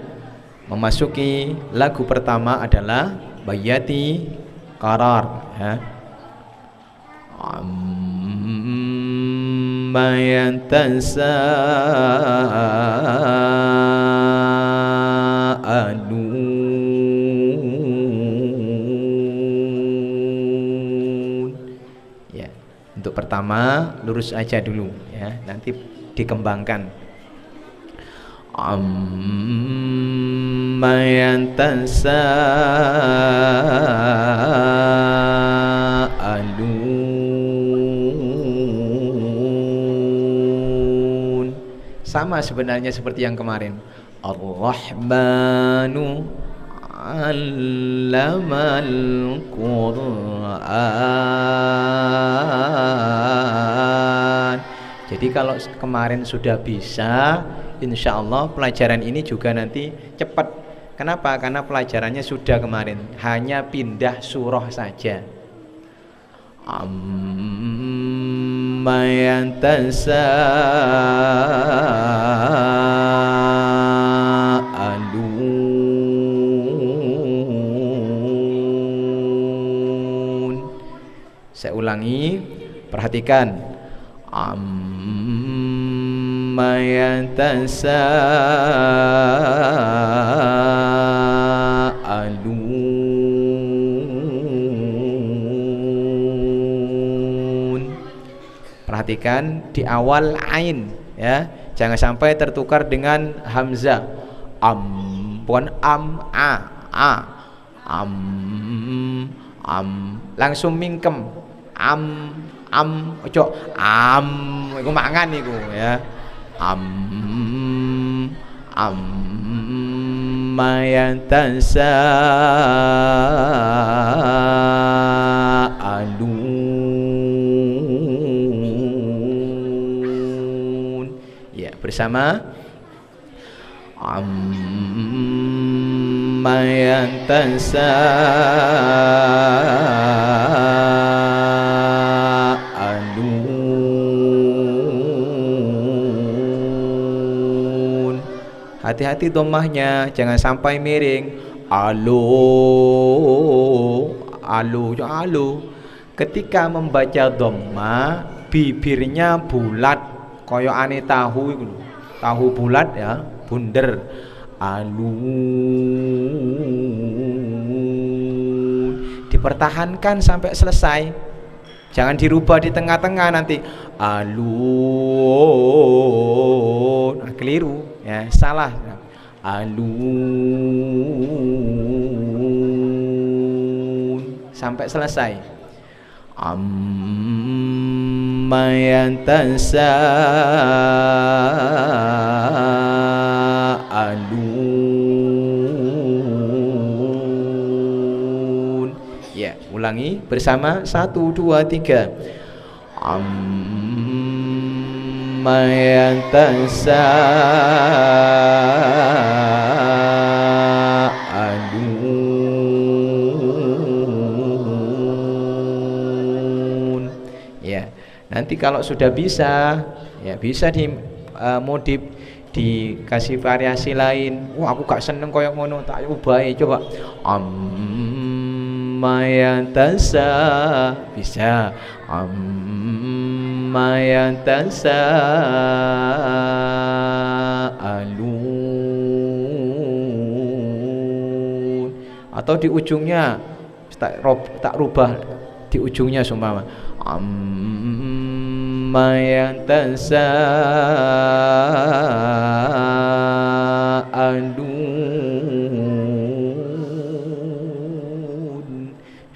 memasuki lagu pertama adalah Bayati Qarar ya. Yatasaalun ya. Untuk pertama lurus aja dulu ya, nanti dikembangkan. Amma yatasaalun, sama sebenarnya seperti yang kemarin. Ar-Rahmanu 'allamal Qur'an. Jadi kalau kemarin sudah bisa, insya Allah pelajaran ini juga nanti cepat. Kenapa? Karena pelajarannya sudah kemarin, hanya pindah surah saja. Amma yatasaalun. Saya ulangi, perhatikan. Amma yatasaalun. Perhatikan di awal ain ya, jangan sampai tertukar dengan hamzah. Bukan langsung mingkem. Ojo iku mangan iku ya. amma yatasaalun. Ya, bersama. Amma yatasaalun. Hati-hati dhammahnya, jangan sampai miring. Alu. Ketika membaca dhamma, bibirnya bulat koyo ane tahu iku lho. Tahu bulat ya, bunder. Alun. Dipertahankan sampai selesai. Jangan dirubah di tengah-tengah nanti. Alun. Nah, keliru ya, salah. Alun sampai selesai. Amma yatasaalun. Ya, ulangi bersama. 1, 2, 3. Amma yatasaalun. Ya, nanti kalau sudah bisa, ya bisa di modif, dikasih variasi lain. Wah, aku gak seneng koyo ngono, tak ubahi coba. Amma bisa. Amma yatasaalun. Atau di ujungnya tak rubah di ujungnya sumpama. Amma yatasaalun.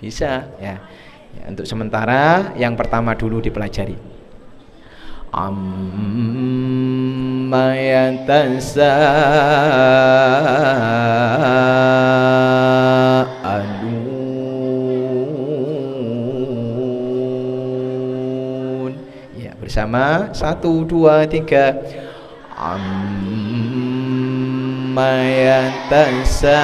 Bisa ya. Ya, untuk sementara yang pertama dulu dipelajari. Amma yatasaalun. Ya, bersama. 1, 2, 3. Amma yatasaalun.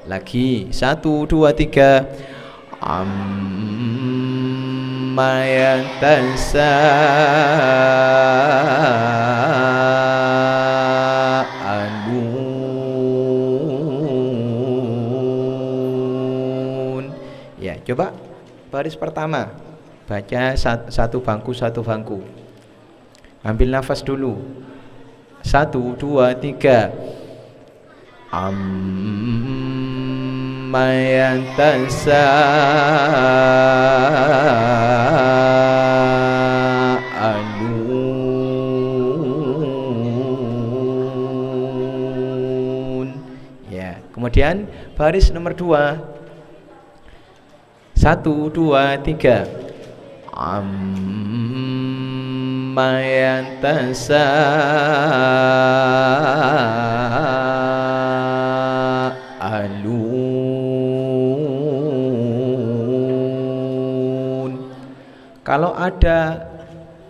Lagi. 1, 2, 3. Amma yatasaalun. Ya, coba baris pertama baca satu bangku. Ambil nafas dulu. 1, 2, 3. Amma yatasaalun. Ya, kemudian baris nomor 2. 1, 2, 3. Amma yatasaalun. Kalau ada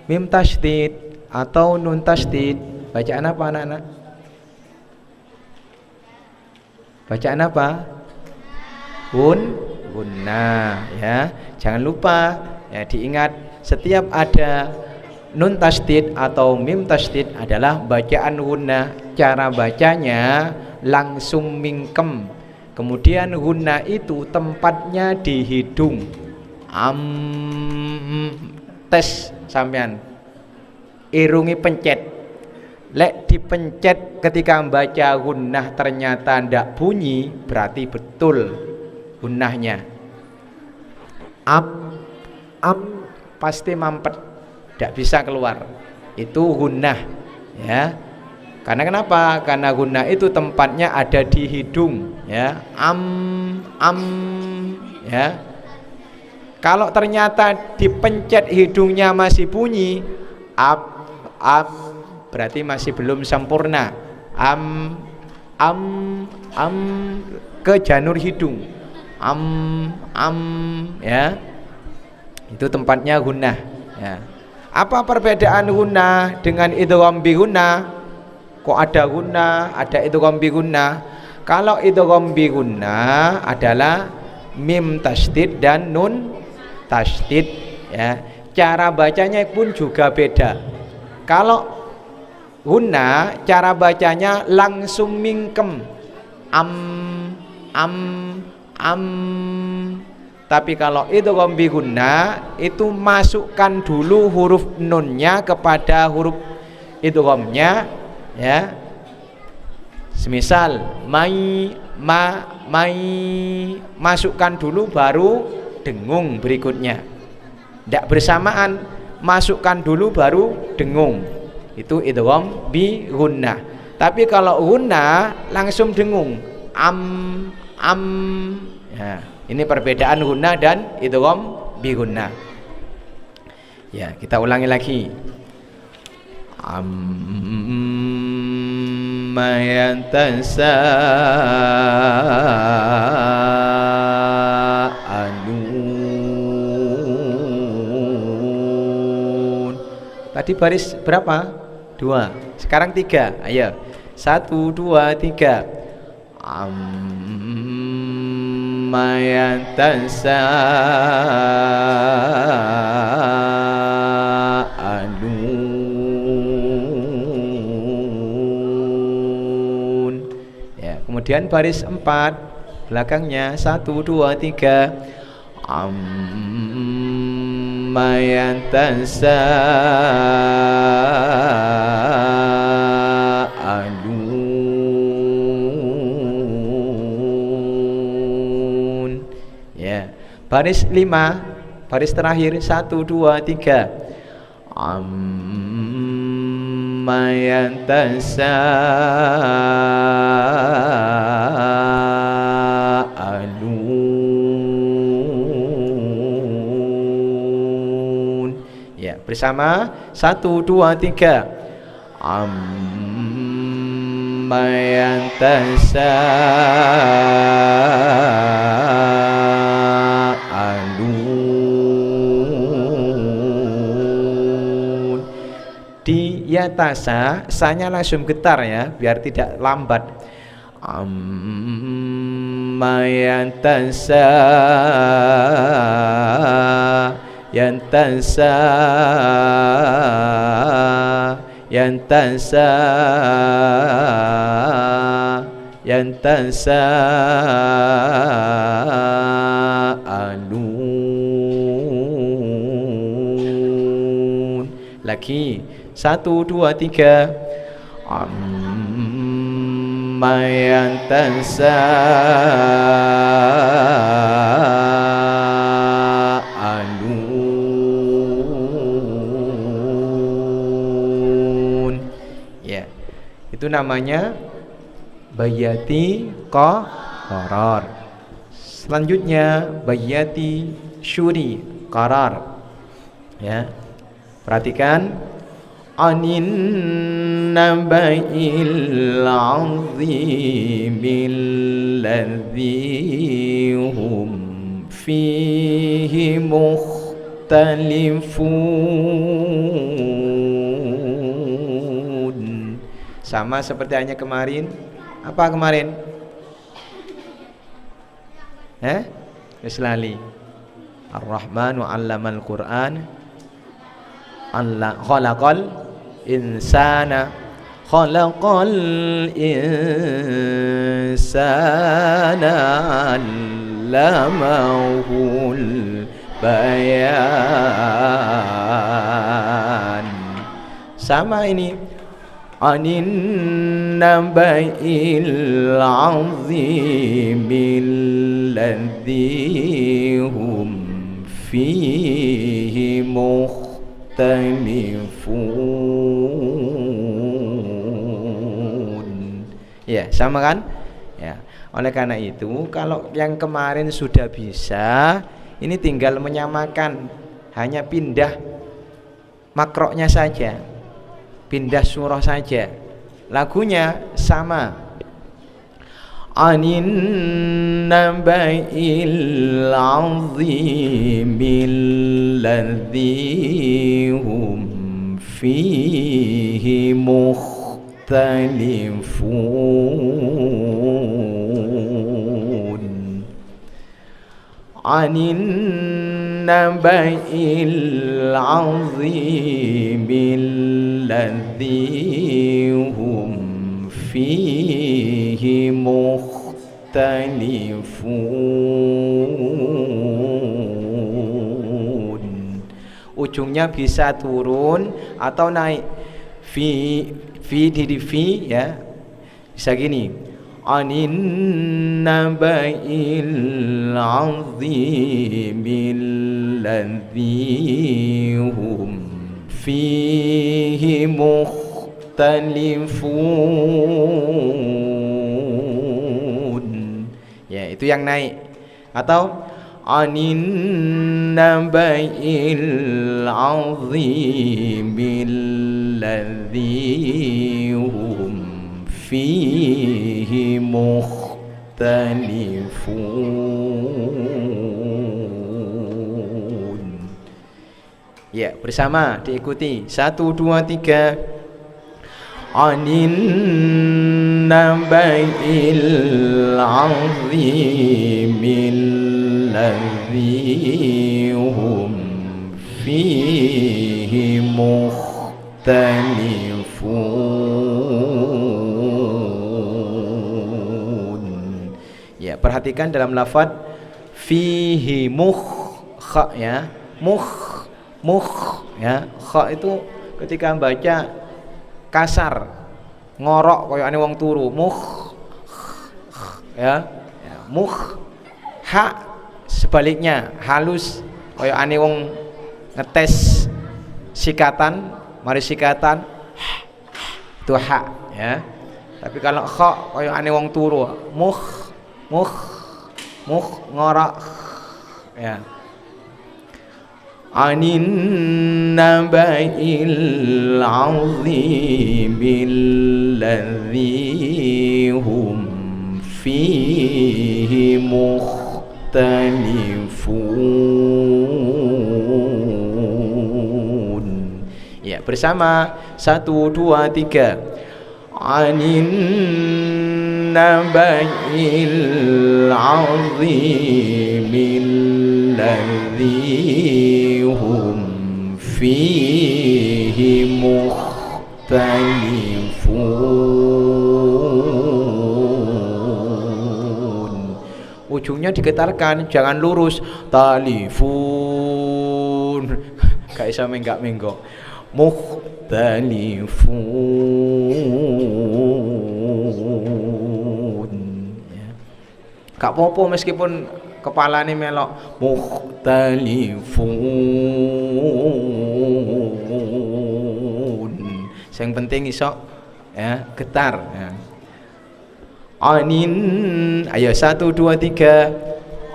mim tasydid atau nun tasydid, bacaan apa anak-anak? Bacaan apa? Gunnah ya. Jangan lupa ya, diingat setiap ada nun tasydid atau mim tasydid adalah bacaan gunnah. Cara bacanya langsung mingkem. Kemudian gunnah itu tempatnya di hidung. Tes sampean. Irungi pencet. Lek dipencet ketika membaca gunnah ternyata ndak bunyi, berarti betul gunnahnya. Up pasti mampet, ndak bisa keluar. Itu gunnah ya. Karena kenapa? Karena gunnah itu tempatnya ada di hidung ya. Ya. Kalau ternyata dipencet hidungnya masih bunyi berarti masih belum sempurna. Ke janur hidung. Ya. Itu tempatnya gunnah, ya. Apa perbedaan gunnah dengan idgham bi gunnah? Kok ada gunnah, ada idgham bi gunnah? Kalau idgham bi gunnah adalah mim tasydid dan nun tasydid, ya. Cara bacanya pun juga beda. Kalau gunnah cara bacanya langsung mingkem. Tapi kalau idgham bi gunnah itu masukkan dulu huruf nunnya kepada huruf idghamnya, ya. Semisal mai masukkan dulu baru dengung berikutnya. Tidak bersamaan, masukkan dulu baru dengung. Itu idgham bi gunnah. Tapi kalau gunnah langsung dengung. Ya, ini perbedaan gunnah dan idgham bi gunnah. Ya, kita ulangi lagi. Amma yatasaalun. Tadi baris berapa? 2. Sekarang 3. Ayo. 1 2 3. Amma yatasaalun. Ya, kemudian baris 4 belakangnya 1 2 3. Amma yatasaalun. Ya, baris 5, baris terakhir 1 2 3. Amma yatasaalun. Ya, bersama 1 2 3. Amma yatasaalun. Di yatasa sanya langsung getar, ya, biar tidak lambat. Amma yatasaalun. Lagi 1 2 3. Amma yatasaalun. Ya, itu namanya bayati qaror. Selanjutnya bayati syuri qarar. Ya. Perhatikan anin nabail azimil ladzi hum fihi mukhtalifun. Sama seperti hanya kemarin. Apa kemarin? Wis lali. Ar-Rahmanu 'allamal Qur'an. Khalaqal insana allamahul bayan. Sama ini anin nabail azimil ladzi hum fihi mukhtalifun. Ya, sama kan? Ya. Oleh karena itu, kalau yang kemarin sudah bisa, Ini tinggal menyamakan, hanya pindah makroknya saja, pindah surah saja, lagunya sama. Anin naba'il azimil ladzi hum fihi mukhtalifun. Anin naba'il azimil ladzi hum fihi mukhtalifun. Ujungnya bisa turun atau naik. Fi di fi ya. Bisa gini. Anin naba'il azimil ladzi hum fihi mukhtalifun. Ya, itu yang naik. Atau anin naba'il azimil ladzi hum fihi mukhtalifun. Ya, bersama diikuti. 1, 2, 3. Anin naba'il azimil ladzi hum fihi mukhtalifun. Ya, perhatikan dalam lafaz fihi kha ya, mukh ya, kha itu ketika baca kasar, ngorok koyo ane wong turu, mukh ya, mukh. Ha sebaliknya halus koyo ane wong ngetes sikatan, mari sikatan itu ha ya. Tapi kalau kha koyo ane wong turu, mukh ngorok ya. Anin naba'il azimil ladzi hum fihi mukhtalifun. Ya, bersama 1, 2, 3. Anin naba'il azimil ladzi hum fihi mukhtalifun. Ujungnya digetarkan, jangan lurus. Talifun gak bisa menggak-menggok. Mukhtalifun ya. Gak apa-apa meskipun kepalane melok. Mukhtalifun. Yang penting iso ya, getar ya. Anin, ayo 1, 2, 3.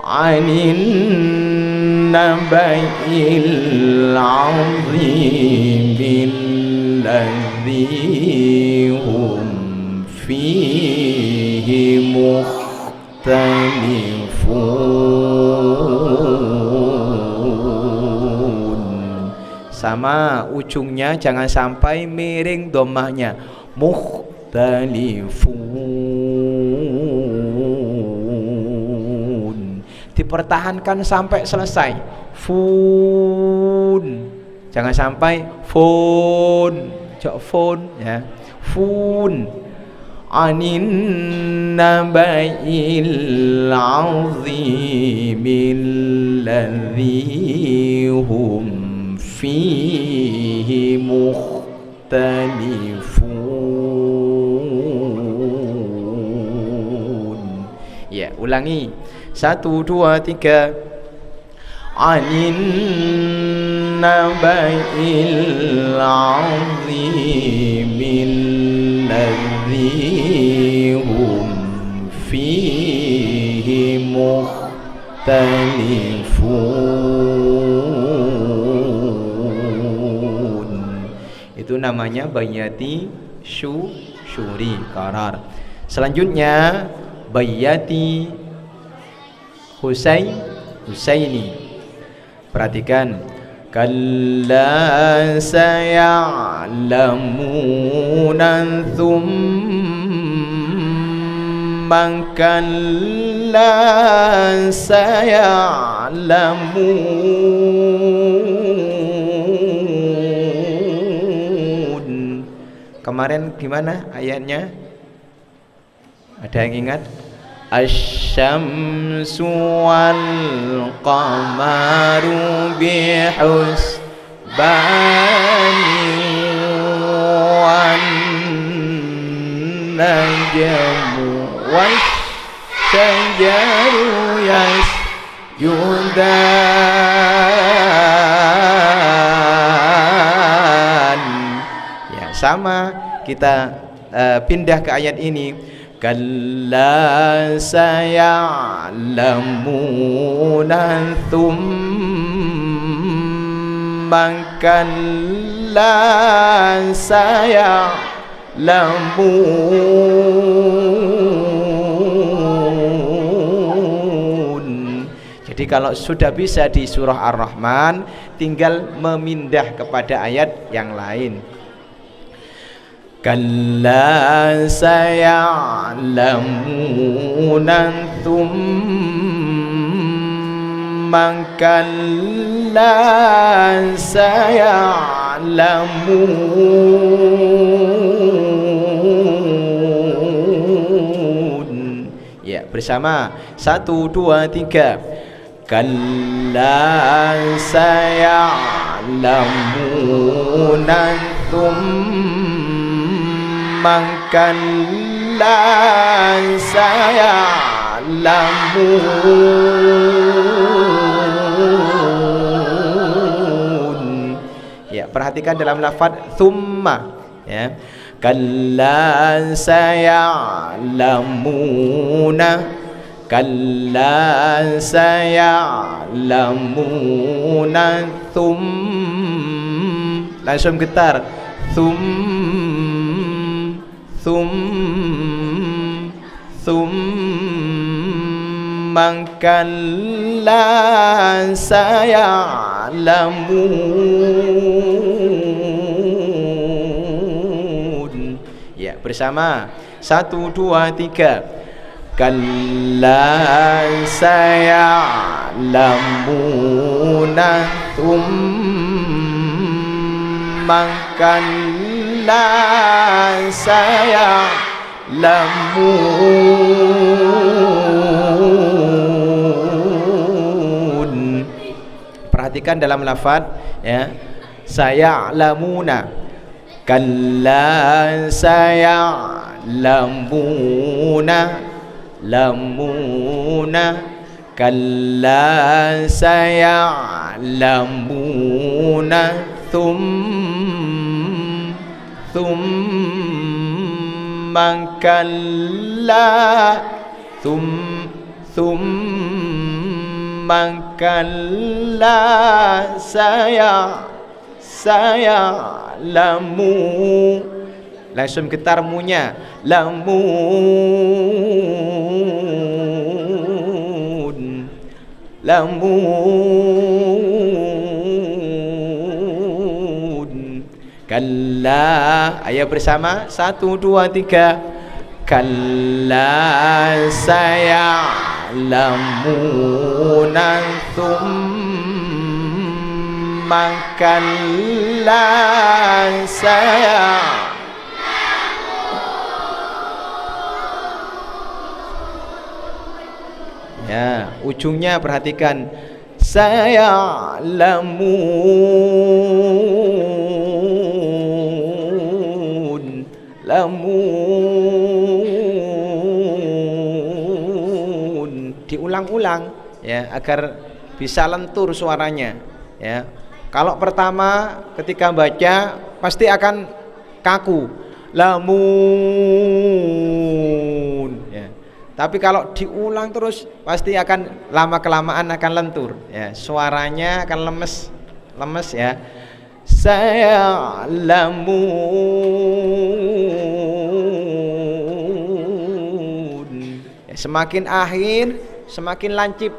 Anin naba'il azimil ladzi hum fihi mukhtalifun. Sama ujungnya jangan sampai miring dhammahnya. Mukhtalifun. Dipertahankan sampai selesai. Fun. Jangan sampai fun. Jok fun ya. Fun. Anin naba'il azimil ladzi hum fihi mukhtalifun. Ya, ulangi. 1, 2, 3. Anin naba'il azimil ladzi hum fihi mukhtalifun. Itu namanya bayati syuri karar. Selanjutnya bayati husaini. Perhatikan, kalla saya'lamuna thumma kalla saya'lamun. Kemarin gimana ayatnya? Ada yang ingat? Asy-syamsu wal qamaru bihusbani wan najmu wasyajaru yasjudan. Ya, sama kita pindah ke ayat ini. Kalla saya'lamuna thumma kalla saya'lamun. Jadi kalau sudah bisa di surah Ar-Rahman, tinggal memindah kepada ayat yang lain. Kalla saya'lamuna thumma kalla saya'lamun. Ya, bersama 1, 2, 3. Kalla saya'lamuna kalla saya'lamun. Ya, perhatikan dalam lafaz thumma, ya. Kalla saya'lamuna, kalla saya'lamuna langsung getar thumma kalla saya'lamun. Ya, bersama 1, 2, 3. Kalla saya'lamuna thumma kalla saya'lamun. Perhatikan dalam lafaz, ya. Saya'lamuna, kalla saya'lamuna, lamuna, kalla saya'lamuna thumma kalla thumma kalla saya'lamu. Langsung getar munya, lamun, lamun. Kalla, ayo bersama 1, 2, 3. Kalla saya'lamuna thumma kalla ya, ujungnya perhatikan, saya'lamun, lamun, diulang-ulang, ya, agar bisa lentur suaranya, ya. Kalau pertama ketika baca pasti akan kaku, lamun, ya. Tapi kalau diulang terus pasti akan lama kelamaan akan lentur ya, suaranya akan lemes ya. Sayalamun ya, semakin akhir semakin lancip.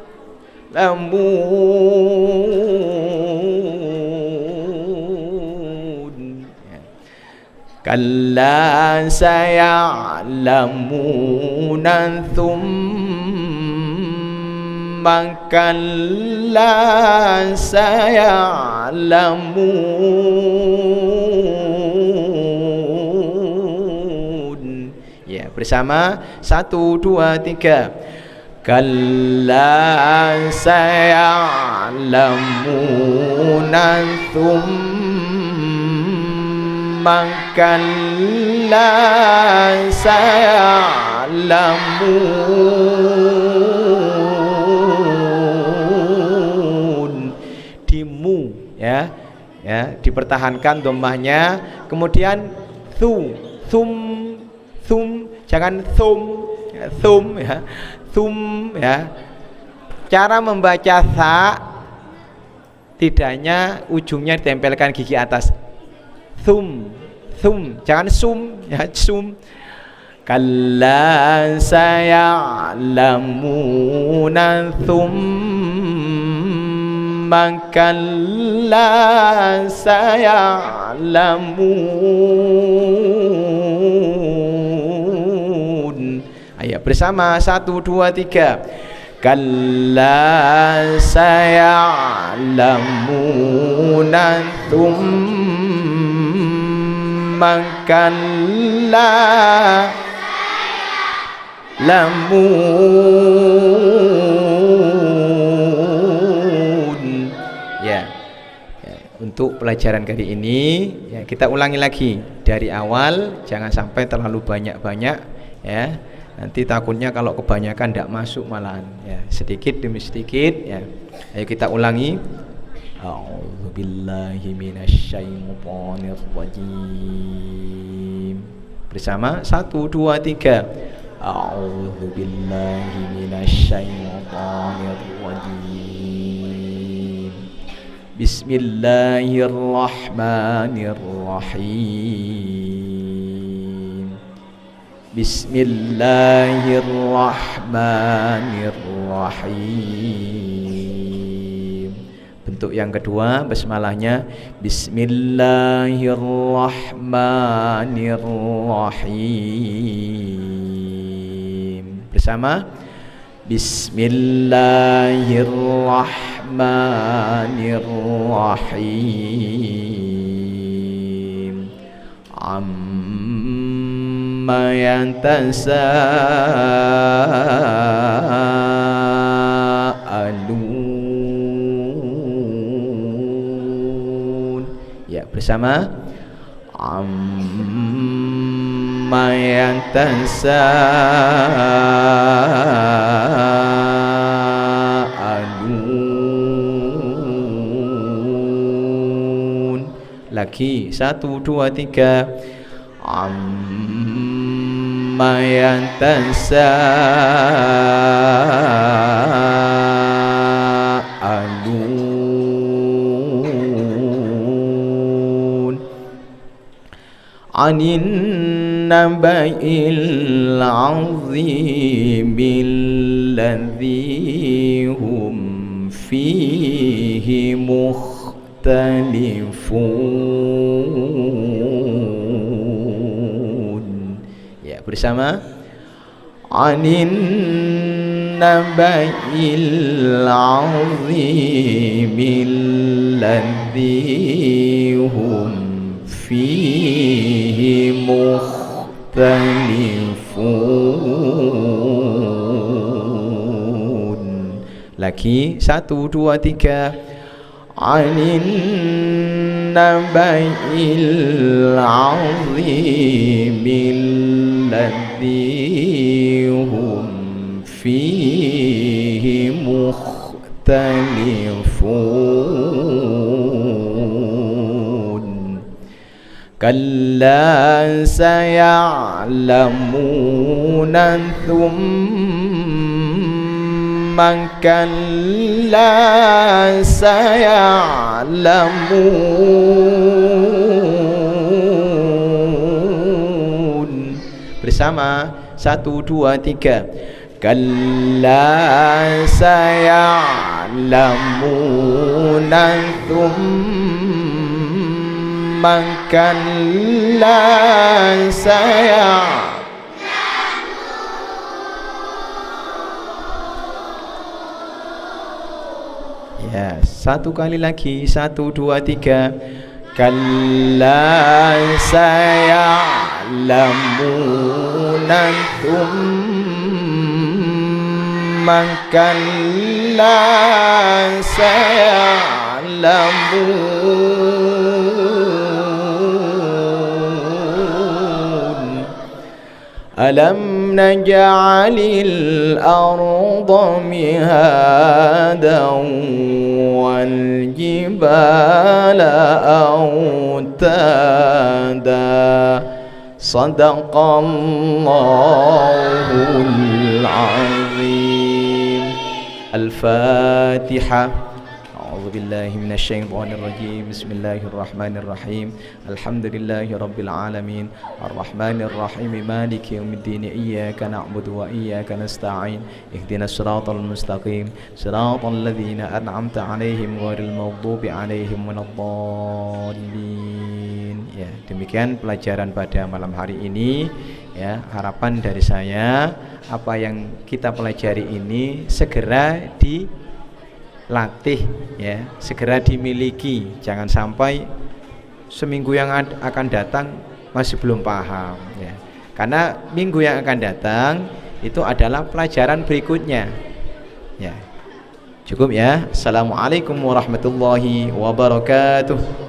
Lamun ya. Kalla saya'lamuna thumma kalla saya'lamun. Ya, bersama 1 2 3. Kalla saya'lamuna thumma kalla saya'lamun. Dimu ya, dipertahankan dhammahnya, kemudian thum jangan thum ya, thum ya. Cara membaca tha tidaknya ujungnya ditempelkan gigi atas. Thum jangan sum ya, sum. Kalla saya'lamuna thumma kalla saya'lamun. Ayo bersama 1 2 3. Kalla saya'lamuna thumma kalla lamun. Ya. Untuk pelajaran kali ini ya, kita ulangi lagi dari awal, jangan sampai terlalu banyak-banyak ya. Nanti takutnya kalau kebanyakan tidak masuk malahan ya, sedikit demi sedikit ya. Ayo kita ulangi. A'udzubillahi minasyaitonir rajim. Bersama 1 2 3. A'udzubillahi minasyaitonir rajim. Bismillahirrahmanirrahim. Bismillahirrahmanirrahim. Bentuk yang kedua basmalahnya Bismillahirrahmanirrahim. Bersama Bismillahirrahmanirrahim. Amma yantasa'alun. Ya, bersama Amma yantasa'alun. Lagi 1 2 3. Amma yantasa'alun. Anin naba'il azimil ladzi hum fihi mukhtalifun. Ya, bersama Anin naba'il azimil ladzi hum fihi mukhtalifun. Lagi 1 2 3. Anin naba'il azimil ladzi hum fihi mukhtalifun. kalla sayalamuna thumma kalla sayalamun. Bersama 1, 2, 3. Kalla sayalamuna thumma kalla ya, 1 kali lagi, 1, 2, 3. Kalla sayalamuna thumma kalla sayalamun. Alam naj'alil arda mihadan wal jibala autada. Sadaqallahul azim. Al-Fatihah. أعوذ بالله من الشيطان الرجيم. بسم الله الرحمن الرحيم. الحمد لله رب العالمين الرحمن الرحيم مالك يوم الدين إياك نعبد وإياك نستعين اهدنا الصراط المستقيم صراط الذين أنعمت عليهم غير المغضوب عليهم ولا الضالين. Ya, demikian pelajaran pada malam hari ini. Ya, harapan dari saya apa yang kita pelajari ini segera dilatih, ya, segera dimiliki. Jangan sampai seminggu yang akan datang masih belum paham, ya. Karena minggu yang akan datang itu adalah pelajaran berikutnya. Ya. Cukup ya. Assalamualaikum warahmatullahi wabarakatuh.